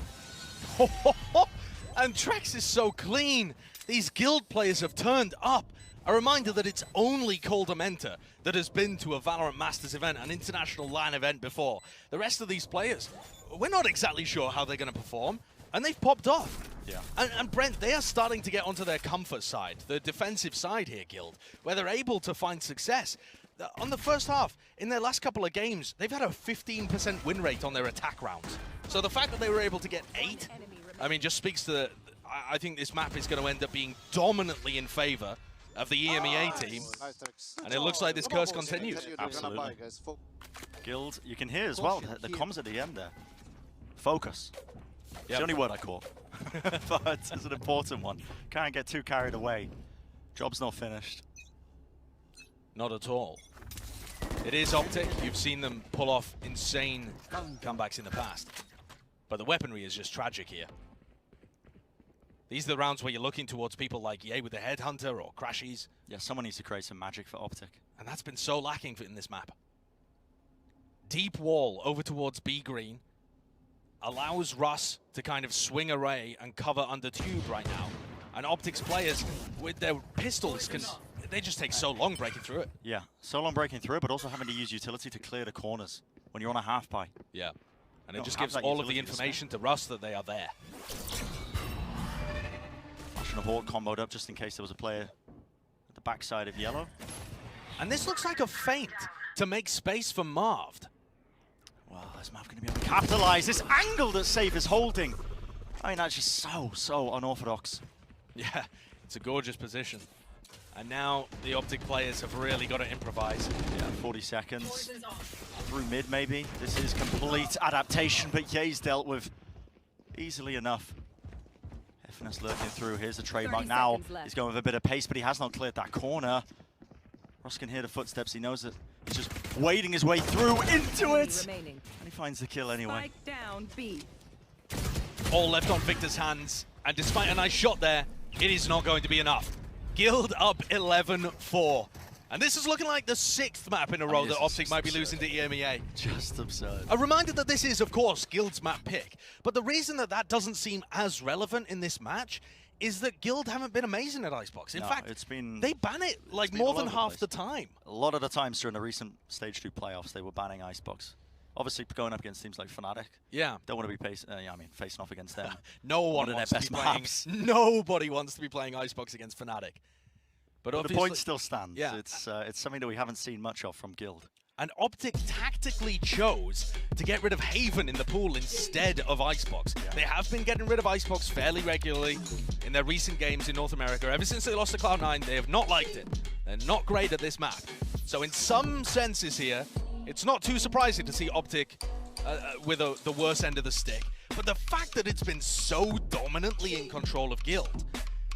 And Trex is so clean. These Guild players have turned up. A reminder that it's only Coldamenta that has been to a VALORANT Masters event, an international LAN event before. The rest of these players, we're not exactly sure how they're going to perform, and they've popped off. Yeah. And Brent, they are starting to get onto their comfort side, the defensive side here, Guild, where they're able to find success. On the first half, in their last couple of games, they've had a 15% win rate on their attack rounds. So the fact that they were able to get 8, I mean, just speaks to the... I think this map is going to end up being dominantly in favor of the EMEA team, and it looks like this curse continues. Absolutely. Guild, you can hear as well the comms at the end there. Focus. It's the only word I caught, but it's an important one. Can't get too carried away. Job's not finished. Not at all. It is OpTic. You've seen them pull off insane comebacks in the past, but the weaponry is just tragic here. These are the rounds where you're looking towards people like Ye with the Headhunter or Crashies. Yeah, someone needs to create some magic for OpTic. And that's been so lacking in this map. Deep wall over towards B green allows Russ to kind of swing away and cover under tube right now. And OpTic's players, with their pistols, they just take so long breaking through it. Yeah, so long breaking through it, but also having to use utility to clear the corners when you're on a half pie. Yeah, and it just gives all of the information to Russ that they are there. Of Hawk comboed up just in case there was a player at the backside of yellow. And this looks like a feint to make space for Marved. Well, is Marv going to be able to capitalize this angle that Safe is holding? I mean, that's just so unorthodox. Yeah, it's a gorgeous position. And now the OpTic players have really got to improvise. Yeah, 40 seconds. Through mid, maybe. This is complete adaptation, but Ye's dealt with easily enough. FNS lurking through. Here's the trademark now. He's going with a bit of pace, but he has not cleared that corner. Ross can hear the footsteps. He knows that he's just wading his way through into it. And he finds the kill anyway. Down B. All left on Victor's hands. And despite a nice shot there, it is not going to be enough. Guild up 11-4. And this is looking like the 6th map in a row that OpTic might be losing to EMEA. Just absurd. A reminder that this is, of course, Guild's map pick. But the reason that that doesn't seem as relevant in this match is that Guild haven't been amazing at IceBox. In fact, they ban it like more than half the time. A lot of the times during the recent Stage 2 playoffs, they were banning IceBox. Obviously, going up against teams like Fnatic. Yeah. Don't want to be facing off against them. No one wants to be playing. Nobody wants to be playing IceBox against Fnatic. But the point still stands. Yeah. It's something that we haven't seen much of from Guild. And OpTic tactically chose to get rid of Haven in the pool instead of IceBox. Yeah. They have been getting rid of IceBox fairly regularly in their recent games in North America. Ever since they lost to Cloud9, they have not liked it. They're not great at this map. So in some senses here, it's not too surprising to see OpTic with the worst end of the stick. But the fact that it's been so dominantly in control of Guild,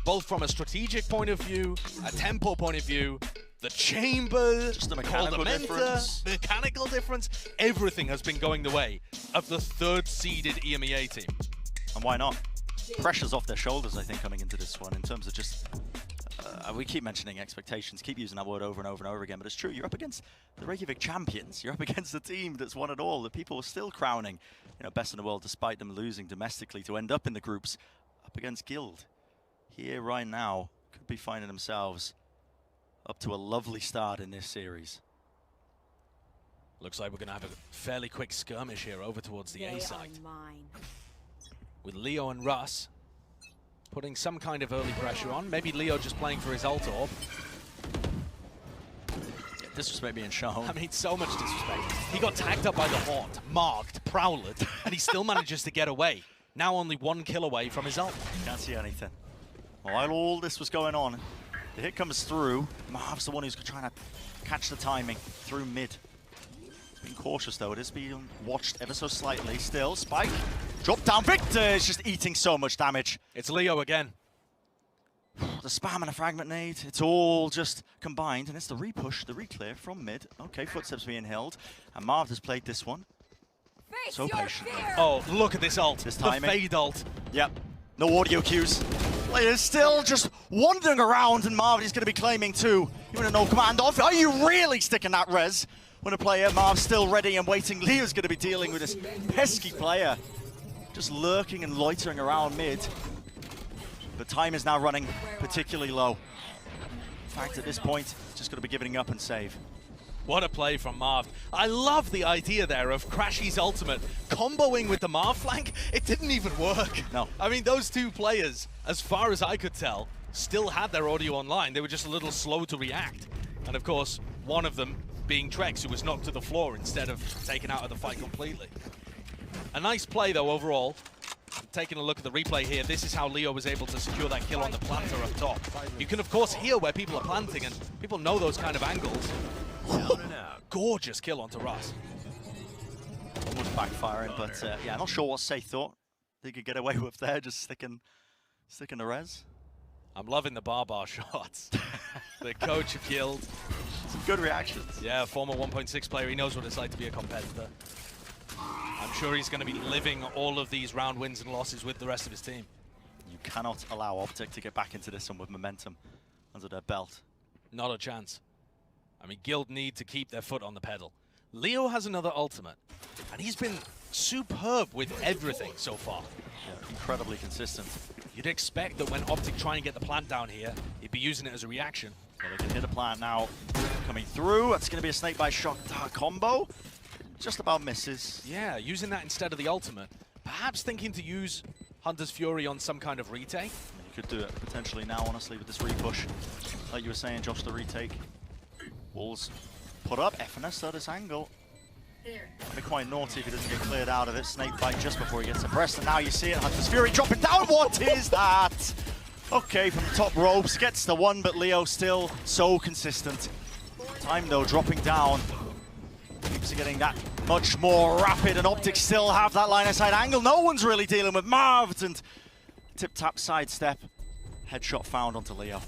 both from a strategic point of view, a tempo point of view, the chamber, just the mechanical difference, everything has been going the way of the 3rd seeded EMEA team. And why not? Pressure's off their shoulders, I think, coming into this one in terms of just... we keep mentioning expectations, keep using that word over and over and over again, but it's true. You're up against the Reykjavik champions. You're up against the team that's won it all. The people are still crowning, best in the world, despite them losing domestically to end up in the groups up against Guild. Here right now, could be finding themselves up to a lovely start in this series. Looks like we're going to have a fairly quick skirmish here over towards the A side. With Leo and Russ putting some kind of early pressure on. Maybe Leo just playing for his ult orb. Disrespect being shown. I mean, so much disrespect. He got tagged up by the Haunt, marked, Prowled, and he still manages to get away. Now only 1 kill away from his ult. Can't see anything. While all this was going on, the hit comes through. Marv's the one who's trying to catch the timing through mid. Being cautious though, it is being watched ever so slightly. Still, Spike, drop down, Victor is just eating so much damage. It's Leo again. The spam and a fragment nade, it's all just combined, and it's the repush, the reclear from mid. Okay, footsteps being held, and Marv has played this one. So patient. Oh, look at this ult. This the timing. fade ult. Yep, no audio cues. Players still just wandering around, and Marv is going to be claiming too. You want to know command off? Are you really sticking that res? When a player, Marv's still ready and waiting. Leo's going to be dealing with this pesky player. Just lurking and loitering around mid. But time is now running particularly low. In fact, at this point, just going to be giving up and save. What a play from Marv. I love the idea there of Crashy's ultimate comboing with the Marv flank. It didn't even work. No. I mean, those two players, as far as I could tell, still had their audio online. They were just a little slow to react. And of course, one of them being Trex, who was knocked to the floor instead of taken out of the fight completely. A nice play, though, overall. Taking a look at the replay here, this is how Leo was able to secure that kill on the planter up top. You can, of course, hear where people are planting, and people know those kind of angles. Gorgeous kill onto Russ. Almost backfiring, but yeah, I'm not sure what Say thought they could get away with there, just sticking the res. I'm loving the bar shots. The coach of Guild. Some good reactions. Yeah, former 1.6 player. He knows what it's like to be a competitor. I'm sure he's going to be living all of these round wins and losses with the rest of his team. You cannot allow OpTic to get back into this one with momentum under their belt. Not a chance. I mean, Guild need to keep their foot on the pedal. Leo has another ultimate, and he's been superb with everything so far. Yeah, incredibly consistent. You'd expect that when OpTic try and get the plant down here, he'd be using it as a reaction. Yeah, they can hit a plant now coming through. That's going to be a snake bite shot combo. Just about misses. Yeah, using that instead of the ultimate. Perhaps thinking to use Hunter's Fury on some kind of retake. You could do it potentially now, honestly, with this repush. Like you were saying, Josh, the retake. Walls put up. FNS at this angle. It'd be quite naughty if he doesn't get cleared out of it. Snake bite just before he gets abreast, and now you see it. Hunter's Fury dropping down. What is that? Okay, from the top ropes, gets the one, but Leo still so consistent. Time though dropping down. Keeps getting that much more rapid, and OpTic still have that line of sight angle. No one's really dealing with Marv, and tip-tap sidestep. Headshot found onto Leo.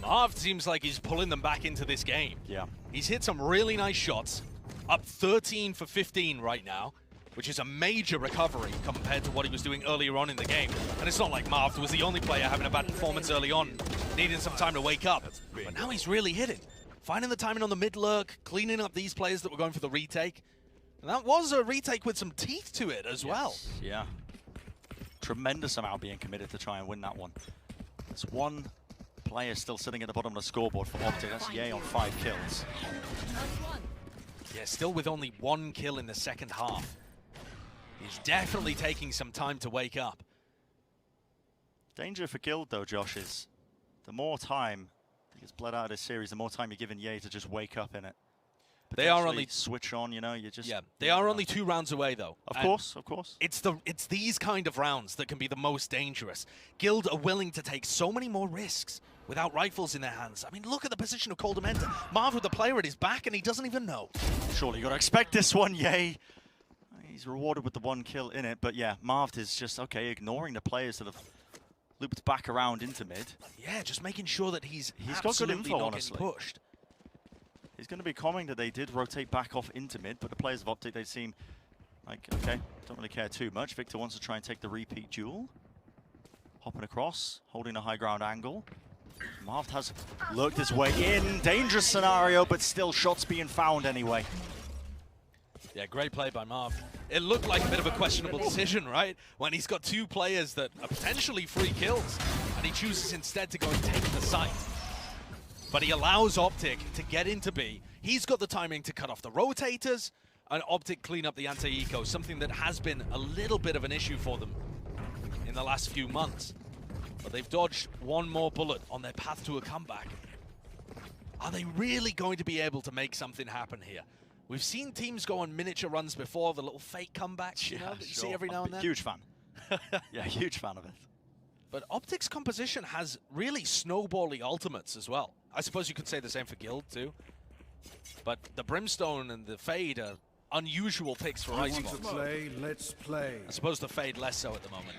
Marv seems like he's pulling them back into this game. Yeah. He's hit some really nice shots. Up 13 for 15 right now, which is a major recovery compared to what he was doing earlier on in the game. And it's not like Marv was the only player having a bad performance early on, needing some time to wake up. But now he's really hitting. Finding the timing on the mid-lurk, cleaning up these players that were going for the retake. And that was a retake with some teeth to it as well. Yeah. Tremendous amount being committed to try and win that one. There's one player still sitting at the bottom of the scoreboard for OpTic. That's Ye on 5 kills. Yeah, still with only 1 kill in the second half. He's definitely taking some time to wake up. Danger for Guild, though, Josh, is the more time he gets bled out of this series, the more time you're giving Ye to just wake up in it. They are only switch on, you know, you just... Yeah, they are only 2 rounds away, though. Of course, of course. It's these kind of rounds that can be the most dangerous. Guild are willing to take so many more risks without rifles in their hands. I mean, look at the position of Cold Dementor. Marv with the player at his back, and he doesn't even know. Surely you got to expect this one, Ye. He's rewarded with the 1 kill in it, but yeah, Marv is just, okay, ignoring the players that have looped back around into mid. Yeah, just making sure that he's got good info, not honestly. getting pushed. He's going to be commenting that they did rotate back off into mid, but the players of OpTic, they seem like, okay, don't really care too much. Victor wants to try and take the repeat duel. Hopping across, holding a high ground angle. Marv has lurked his way in. Dangerous scenario, but still shots being found anyway. Yeah, great play by Marv. It looked like a bit of a questionable decision, right? When he's got 2 players that are potentially free kills, and he chooses instead to go and take the site. But he allows OpTic to get into B. He's got the timing to cut off the rotators, and OpTic clean up the anti-eco, something that has been a little bit of an issue for them in the last few months. But they've dodged one more bullet on their path to a comeback. Are they really going to be able to make something happen here? We've seen teams go on miniature runs before, the little fake comebacks, you know, that you see every now and then. Huge fan. Yeah, huge fan of it. But OpTic's composition has really snowbally ultimates as well. I suppose you could say the same for Guild too. But the Brimstone and the Fade are unusual picks for I want to IceBox. play, let's play. I suppose the Fade less so at the moment.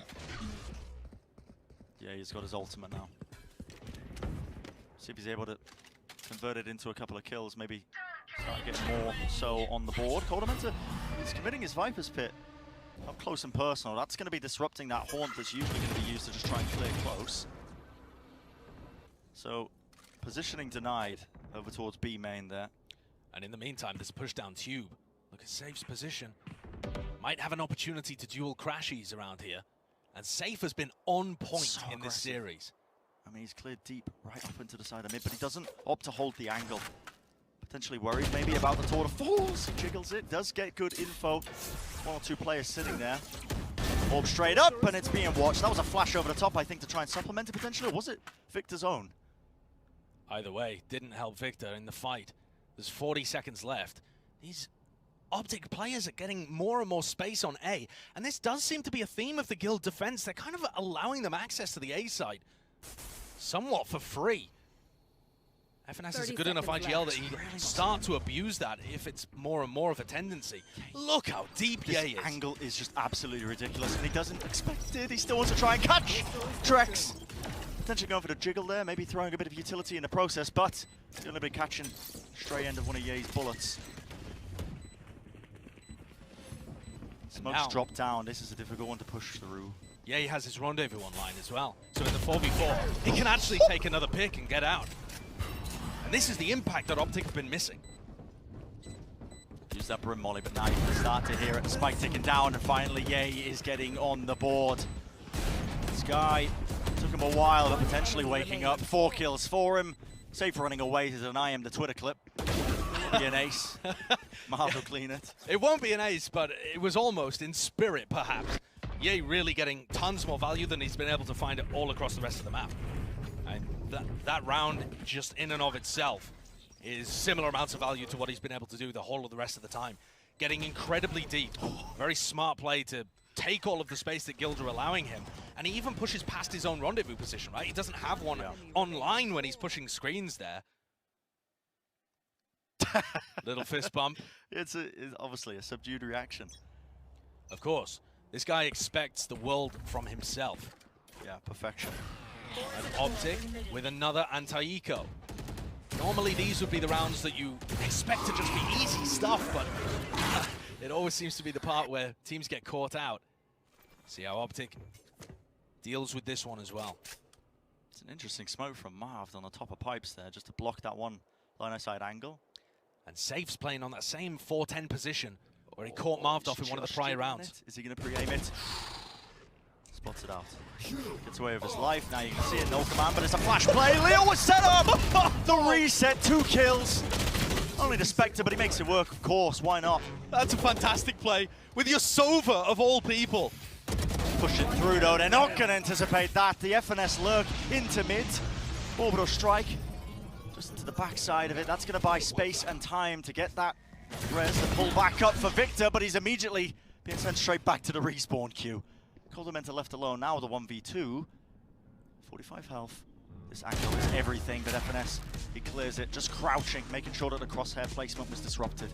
Yeah, he's got his ultimate now. See if he's able to convert it into a couple of kills, maybe start getting more so on the board. Coldamenta, he's committing his Viper's Pit up close and personal. That's going to be disrupting that haunt that's usually going to be used to just try and clear close. So, positioning denied over towards B main there. And in the meantime, there's a push down tube. Look at Safe's position. Might have an opportunity to duel crashies around here. And Safe has been on point So in this aggressive. series. I mean, he's cleared deep right up into the side of mid, but he doesn't opt to hold the angle. Potentially worried maybe about the tour de force. He jiggles it, does get good info. One or two players sitting there. Orb straight up, and it's being watched. That was a flash over the top, I think, to try and supplement it potentially, or was it Victor's own? Either way, didn't help Victor in the fight. There's 40 seconds left. These OpTic players are getting more and more space on A, and this does seem to be a theme of the Guild defense. They're kind of allowing them access to the A side, somewhat for free. FNS is a good enough IGL that he can start to abuse that if it's more and more of a tendency. Look how deep This Ye is. angle is just absolutely ridiculous, and he doesn't expect it. He still wants to try and catch Trex. Potentially going for the jiggle there, maybe throwing a bit of utility in the process, but he's going to be catching stray end of one of Ye's bullets. Smoke's Now, dropped down. This is a difficult one to push through. Ye has his rendezvous online as well. So in the 4v4, he can actually take another pick and get out. And this is the impact that OpTic have been missing. Use that Brim Molly, but now you can start to hear it. The spike ticking down, and finally Ye is getting on the board. This guy took him a while, but potentially waking up. 4 kills for him. Safe running away to deny him the Twitter clip. Be an ace. Mahal will clean it. It won't be an ace, but it was almost in spirit, perhaps. Ye really getting tons more value than he's been able to find it all across the rest of the map. And that round, just in and of itself, is similar amounts of value to what he's been able to do the whole of the rest of the time. Getting incredibly deep. Very smart play to take all of the space that Guild are allowing him. And he even pushes past his own rendezvous position, right? He doesn't have one online when he's pushing screens there. Little fist bump. It's obviously a subdued reaction. Of course. This guy expects the world from himself. Yeah, perfection. And OpTic with another anti-eco. Normally these would be the rounds that you expect to just be easy stuff, but it always seems to be the part where teams get caught out. See how OpTic deals with this one as well. It's an interesting smoke from Marv on the top of pipes there, just to block that one line-of-sight angle. And Safe's playing on that same 4-10 position where he caught Marved off in one of the prior rounds. Is he going to pre-aim it? Spots it out. Gets away with his life. Now you can see it, no command, but it's a flash play. Leo was set up! The reset, 2 kills. Only the Spectre, but he makes it work, of course. Why not? That's a fantastic play with your Sova of all people. Push it through though. They're not going to anticipate that. The FNS lurk into mid. Orbital strike. Just to the backside of it. That's going to buy space and time to get that res to pull back up for Victor, but he's immediately being sent straight back to the respawn queue. Coldamenta left alone now with a 1v2. 45 health. This angle is everything, but FNS, he clears it, just crouching, making sure that the crosshair placement was disrupted.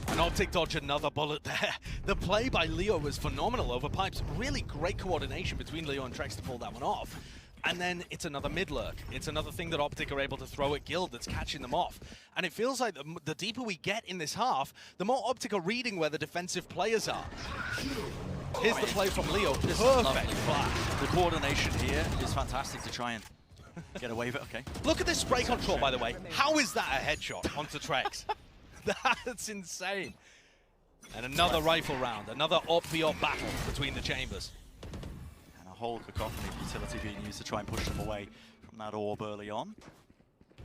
And OpTic dodge another bullet there. The play by Leo was phenomenal over pipes. Really great coordination between Leo and Trex to pull that one off. And then it's another mid-lurk. It's another thing that OpTic are able to throw at Guild that's catching them off. And it feels like the deeper we get in this half, the more OpTic are reading where the defensive players are. Here's the play from Leo. Perfect flash. The coordination here is fantastic to try and get away with it. Okay. Look at this spray control, by the way. How is that a headshot onto Trex? That's insane. And another rifle round, another op-v-op battle between the chambers. And a whole cacophony of utility being used to try and push them away from that orb early on.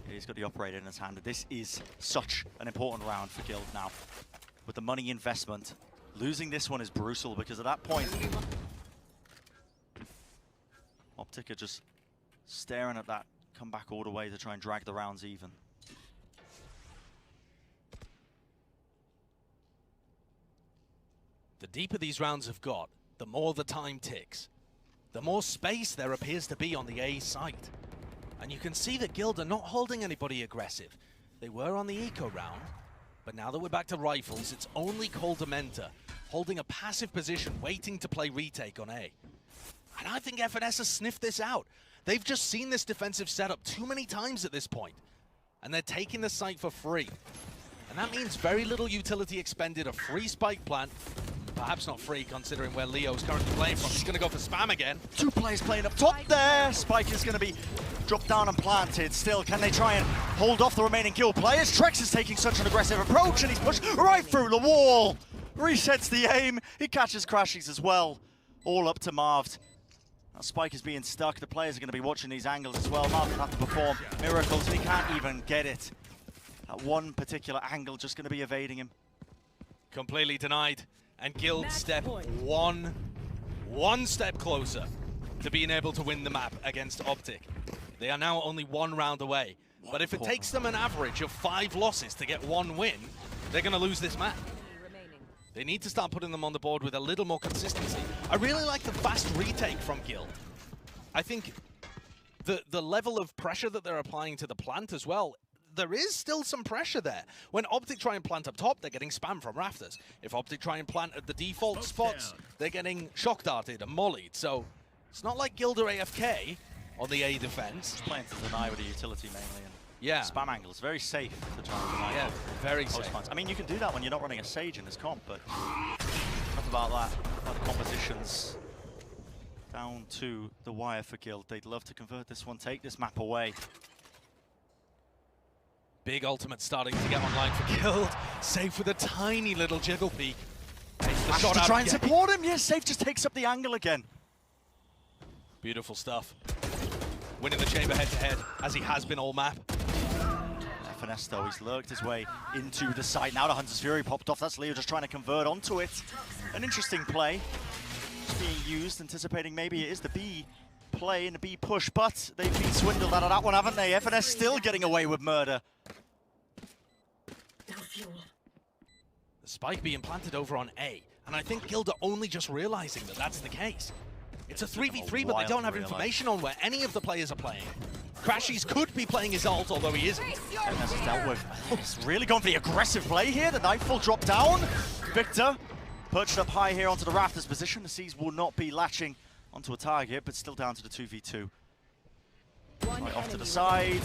He's got the operator in his hand. This is such an important round for Guild now. With the money investment, losing this one is brutal because at that point, OpTic are just staring at that comeback all the way to try and drag the rounds even. The deeper these rounds have got, the more the time ticks. The more space there appears to be on the A site. And you can see that Guild are not holding anybody aggressive. They were on the eco round, but now that we're back to rifles, it's only Coldamenta holding a passive position, waiting to play retake on A. And I think FNS has sniffed this out. They've just seen this defensive setup too many times at this point, and they're taking the site for free. And that means very little utility expended, a free spike plant. Perhaps not free, considering where Leo's currently playing from. He's going to go for spam again. Two players playing up top there. Spike is going to be dropped down and planted. Still, can they try and hold off the remaining Guild players? Trex is taking such an aggressive approach, and he's pushed right through the wall. Resets the aim. He catches Crashies as well. All up to Marved. Now Spike is being stuck. The players are going to be watching these angles as well. Marved will have to perform miracles, and he can't even get it. That one particular angle just going to be evading him. Completely denied. And Guild step one step closer to being able to win the map against OpTic. They are now only one round away. But if it takes them an average of 5 losses to get 1 win, they're going to lose this map. They need to start putting them on the board with a little more consistency. I really like the fast retake from Guild. I think the level of pressure that they're applying to the plant as well, there is still some pressure there. When OpTic try and plant up top, they're getting spam from rafters. If OpTic try and plant at the default spots, they're getting shock darted and mollied. So it's not like Guild are AFK on the A defense. Just playing to deny with a utility mainly. And yeah. Spam angles, very safe to try and deny. Yeah, very safe. Plants. I mean, you can do that when you're not running a Sage in this comp, but enough about that. About the compositions. Down to the wire for Guild. They'd love to convert this one, take this map away. Big ultimate starting to get online for Guild. Safe with a tiny little jiggle peek. The shot to out try and again. support him. Yes, Safe just takes up the angle again. Beautiful stuff. Winning the chamber head-to-head, as he has been all map. FNS though, he's lurked his way into the site. Now the Hunter's Fury popped off. That's Leo just trying to convert onto it. An interesting play. It's being used, anticipating maybe it is the B play and the B push, but they've been swindled out of that one, haven't they? FNS still getting away with murder. The spike being planted over on A, and I think Guild are only just realizing that that's the case. It's a 3v3, but they don't have information on where any of the players are playing. Crashies could be playing his ult, although he isn't. FNS is dealt with. He's really gone for the aggressive play here. The Nightfall drop down. Victor perched up high here onto the rafters position. The Seas will not be latching onto a target, but still down to the 2v2. Right off to the side.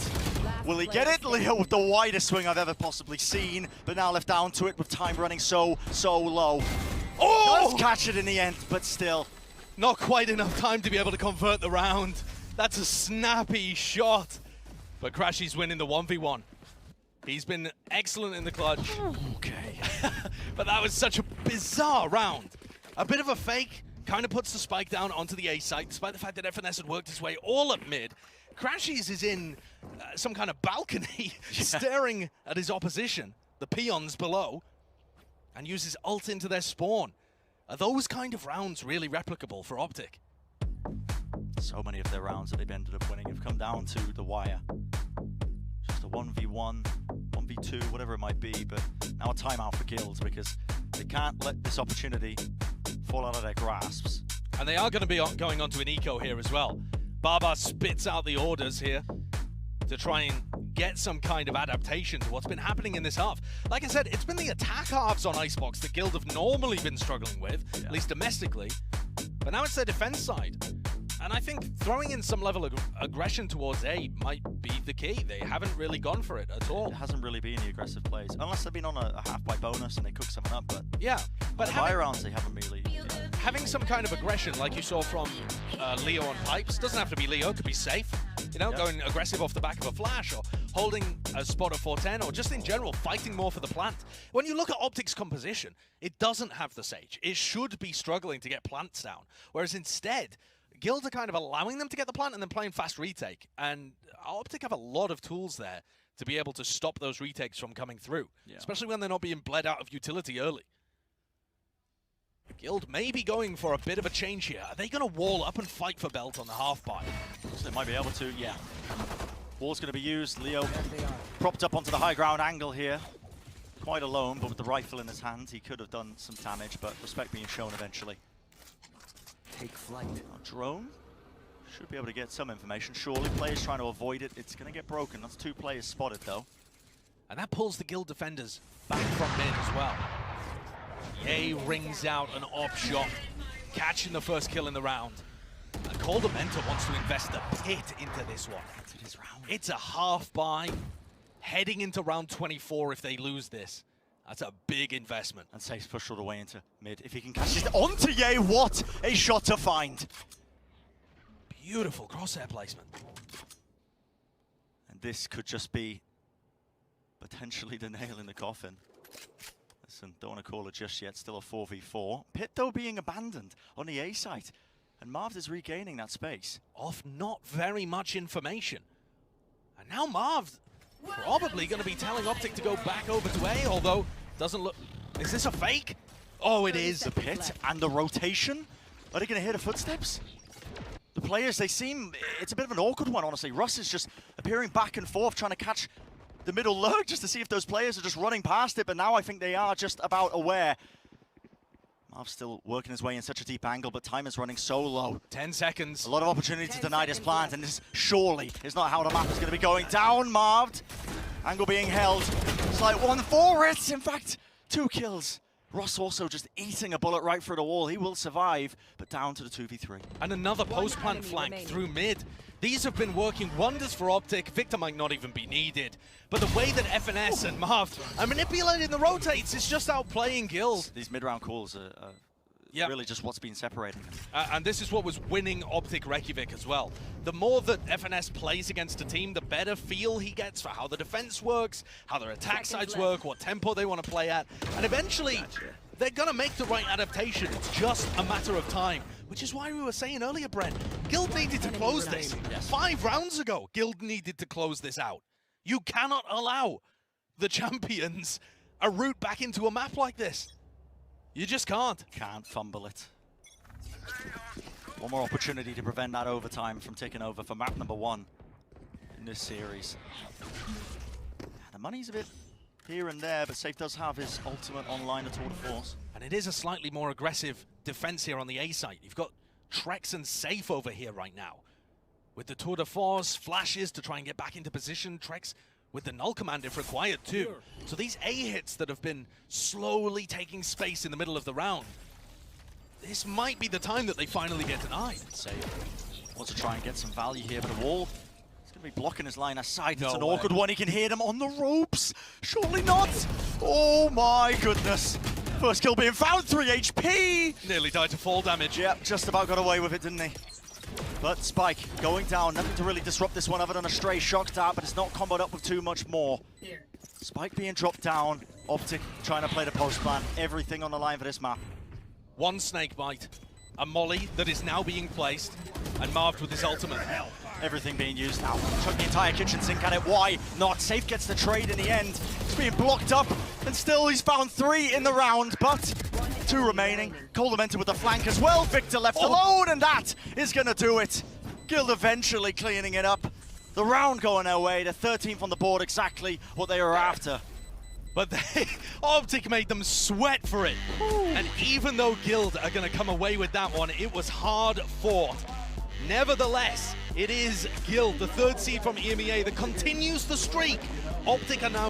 Will he get it? Leo with the widest swing I've ever possibly seen, but now left down to it with time running so low. Oh! Does catch it in the end, but still. Not quite enough time to be able to convert the round. That's a snappy shot. But Crashy's winning the 1v1. He's been excellent in the clutch. Okay. But that was such a bizarre round. A bit of a fake. Kind of puts the spike down onto the A site, despite the fact that FNS had worked his way all up mid. Crashies is in some kind of balcony, staring at his opposition, the peons below, and uses ult into their spawn. Are those kind of rounds really replicable for OpTic? So many of their rounds that they've ended up winning have come down to the wire. Just a 1v1, 1v2, whatever it might be, but now a timeout for Guilds because they can't let this opportunity fall out of their grasps. And they are going to be going onto an eco here as well. Baba spits out the orders here to try and get some kind of adaptation to what's been happening in this half. Like I said, it's been the attack halves on IceBox that Guild have normally been struggling with, at least domestically. But now it's their defense side. And I think throwing in some level of aggression towards A might be the key. They haven't really gone for it at all. It hasn't really been the aggressive plays, unless they've been on a half-by bonus and they cook something up, but yeah, but the rounds they haven't really. Having some kind of aggression, like you saw from Leo on pipes, doesn't have to be Leo, could be safe. You know, going aggressive off the back of a flash, or holding a spot of 410, or just in general, fighting more for the plant. When you look at OpTic's composition, it doesn't have the Sage. It should be struggling to get plants down. Whereas instead, Guild are kind of allowing them to get the plant and then playing fast retake. And OpTic have a lot of tools there to be able to stop those retakes from coming through, especially when they're not being bled out of utility early. Guild may be going for a bit of a change here. Are they going to wall up and fight for belt on the half buy? So they might be able to, yeah. Wall's going to be used. Leo propped up onto the high ground angle here. Quite alone, but with the rifle in his hand, he could have done some damage, but respect being shown eventually. Take flight. Our drone should be able to get some information. Surely players trying to avoid it. It's going to get broken. That's 2 players spotted though. And that pulls the Guild defenders back from mid as well. Ye rings out an op shot, catching the first kill in the round. And Coldamenta wants to invest a pit into this one. It's a half buy, heading into round 24 if they lose this. That's a big investment. And Safe's pushed all the way into mid. If he can catch it onto Ye, what a shot to find. Beautiful crosshair placement. And this could just be potentially the nail in the coffin. Listen, don't want to call it just yet. Still a 4v4. Pit, though, being abandoned on the A site. And Marv is regaining that space. Off not very much information. And now Marv probably going to be telling OpTic to go back over to A, although doesn't look... Is this a fake? Oh, it is. The pit and the rotation. Are they going to hear the footsteps? The players, they seem... It's a bit of an awkward one, honestly. Russ is just appearing back and forth, trying to catch the middle lurk just to see if those players are just running past it, but now I think they are just about aware. Marv's still working his way in such a deep angle, but time is running so low. 10 seconds. A lot of opportunity to deny this plant, and this surely is not how the map is going to be going down. Marv, angle being held. It's like 1 for it. In fact, 2 kills. Russ also just eating a bullet right through the wall. He will survive, but down to the 2v3. And another post-plant flank through mid. These have been working wonders for OpTic. Victor might not even be needed. But the way that FNS and Marv are manipulating the rotates is just outplaying Guild. These mid-round calls are really just what's been separating them. And this is what was winning OpTic Reykjavik as well. The more that FNS plays against a team, the better feel he gets for how the defense works, how their attack sides work, what tempo they want to play at. And eventually, they're going to make the right adaptation. It's just a matter of time. Which is why we were saying earlier, Brent, Guild needed to close this. 5 rounds ago, Guild needed to close this out. You cannot allow the champions a route back into a map like this. You just can't. Can't fumble it. One more opportunity to prevent that overtime from taking over for map number 1 in this series. The money's a bit here and there, but Safe does have his ultimate online at Tour de Force. And it is a slightly more aggressive defense here on the A site. You've got Trex and Safe over here right now. With the Tour de Force, flashes to try and get back into position. Trex with the null command if required too. So these A hits that have been slowly taking space in the middle of the round, this might be the time that they finally get denied. Safe wants to try and get some value here, but the wall is going to be blocking his line of sight. No It's an way. awkward one. He can hear them on the ropes. Surely not. Oh my goodness. First kill being found, 3 HP. Nearly died to fall damage. Yep, just about got away with it, didn't he? But Spike going down, nothing to really disrupt this one other than a stray shock dart, but it's not comboed up with too much more. Spike being dropped down, OpTic trying to play the post plan, everything on the line for this map. 1 snake bite, a molly that is now being placed, and Marved with his ultimate. Everything being used now. Chuck the entire kitchen sink at it. Why not? Safe gets the trade in the end. It's being blocked up, and still he's found 3 in the round, but 2 remaining. Coldamenta with the flank as well. Victor left alone, and that is going to do it. Guild eventually cleaning it up. The round going their way. The 13th on the board, exactly what they were after. But OpTic made them sweat for it. And even though Guild are going to come away with that one, it was hard fought. Nevertheless, it is Guild, the 3rd seed from EMEA, that continues the streak. OpTic are now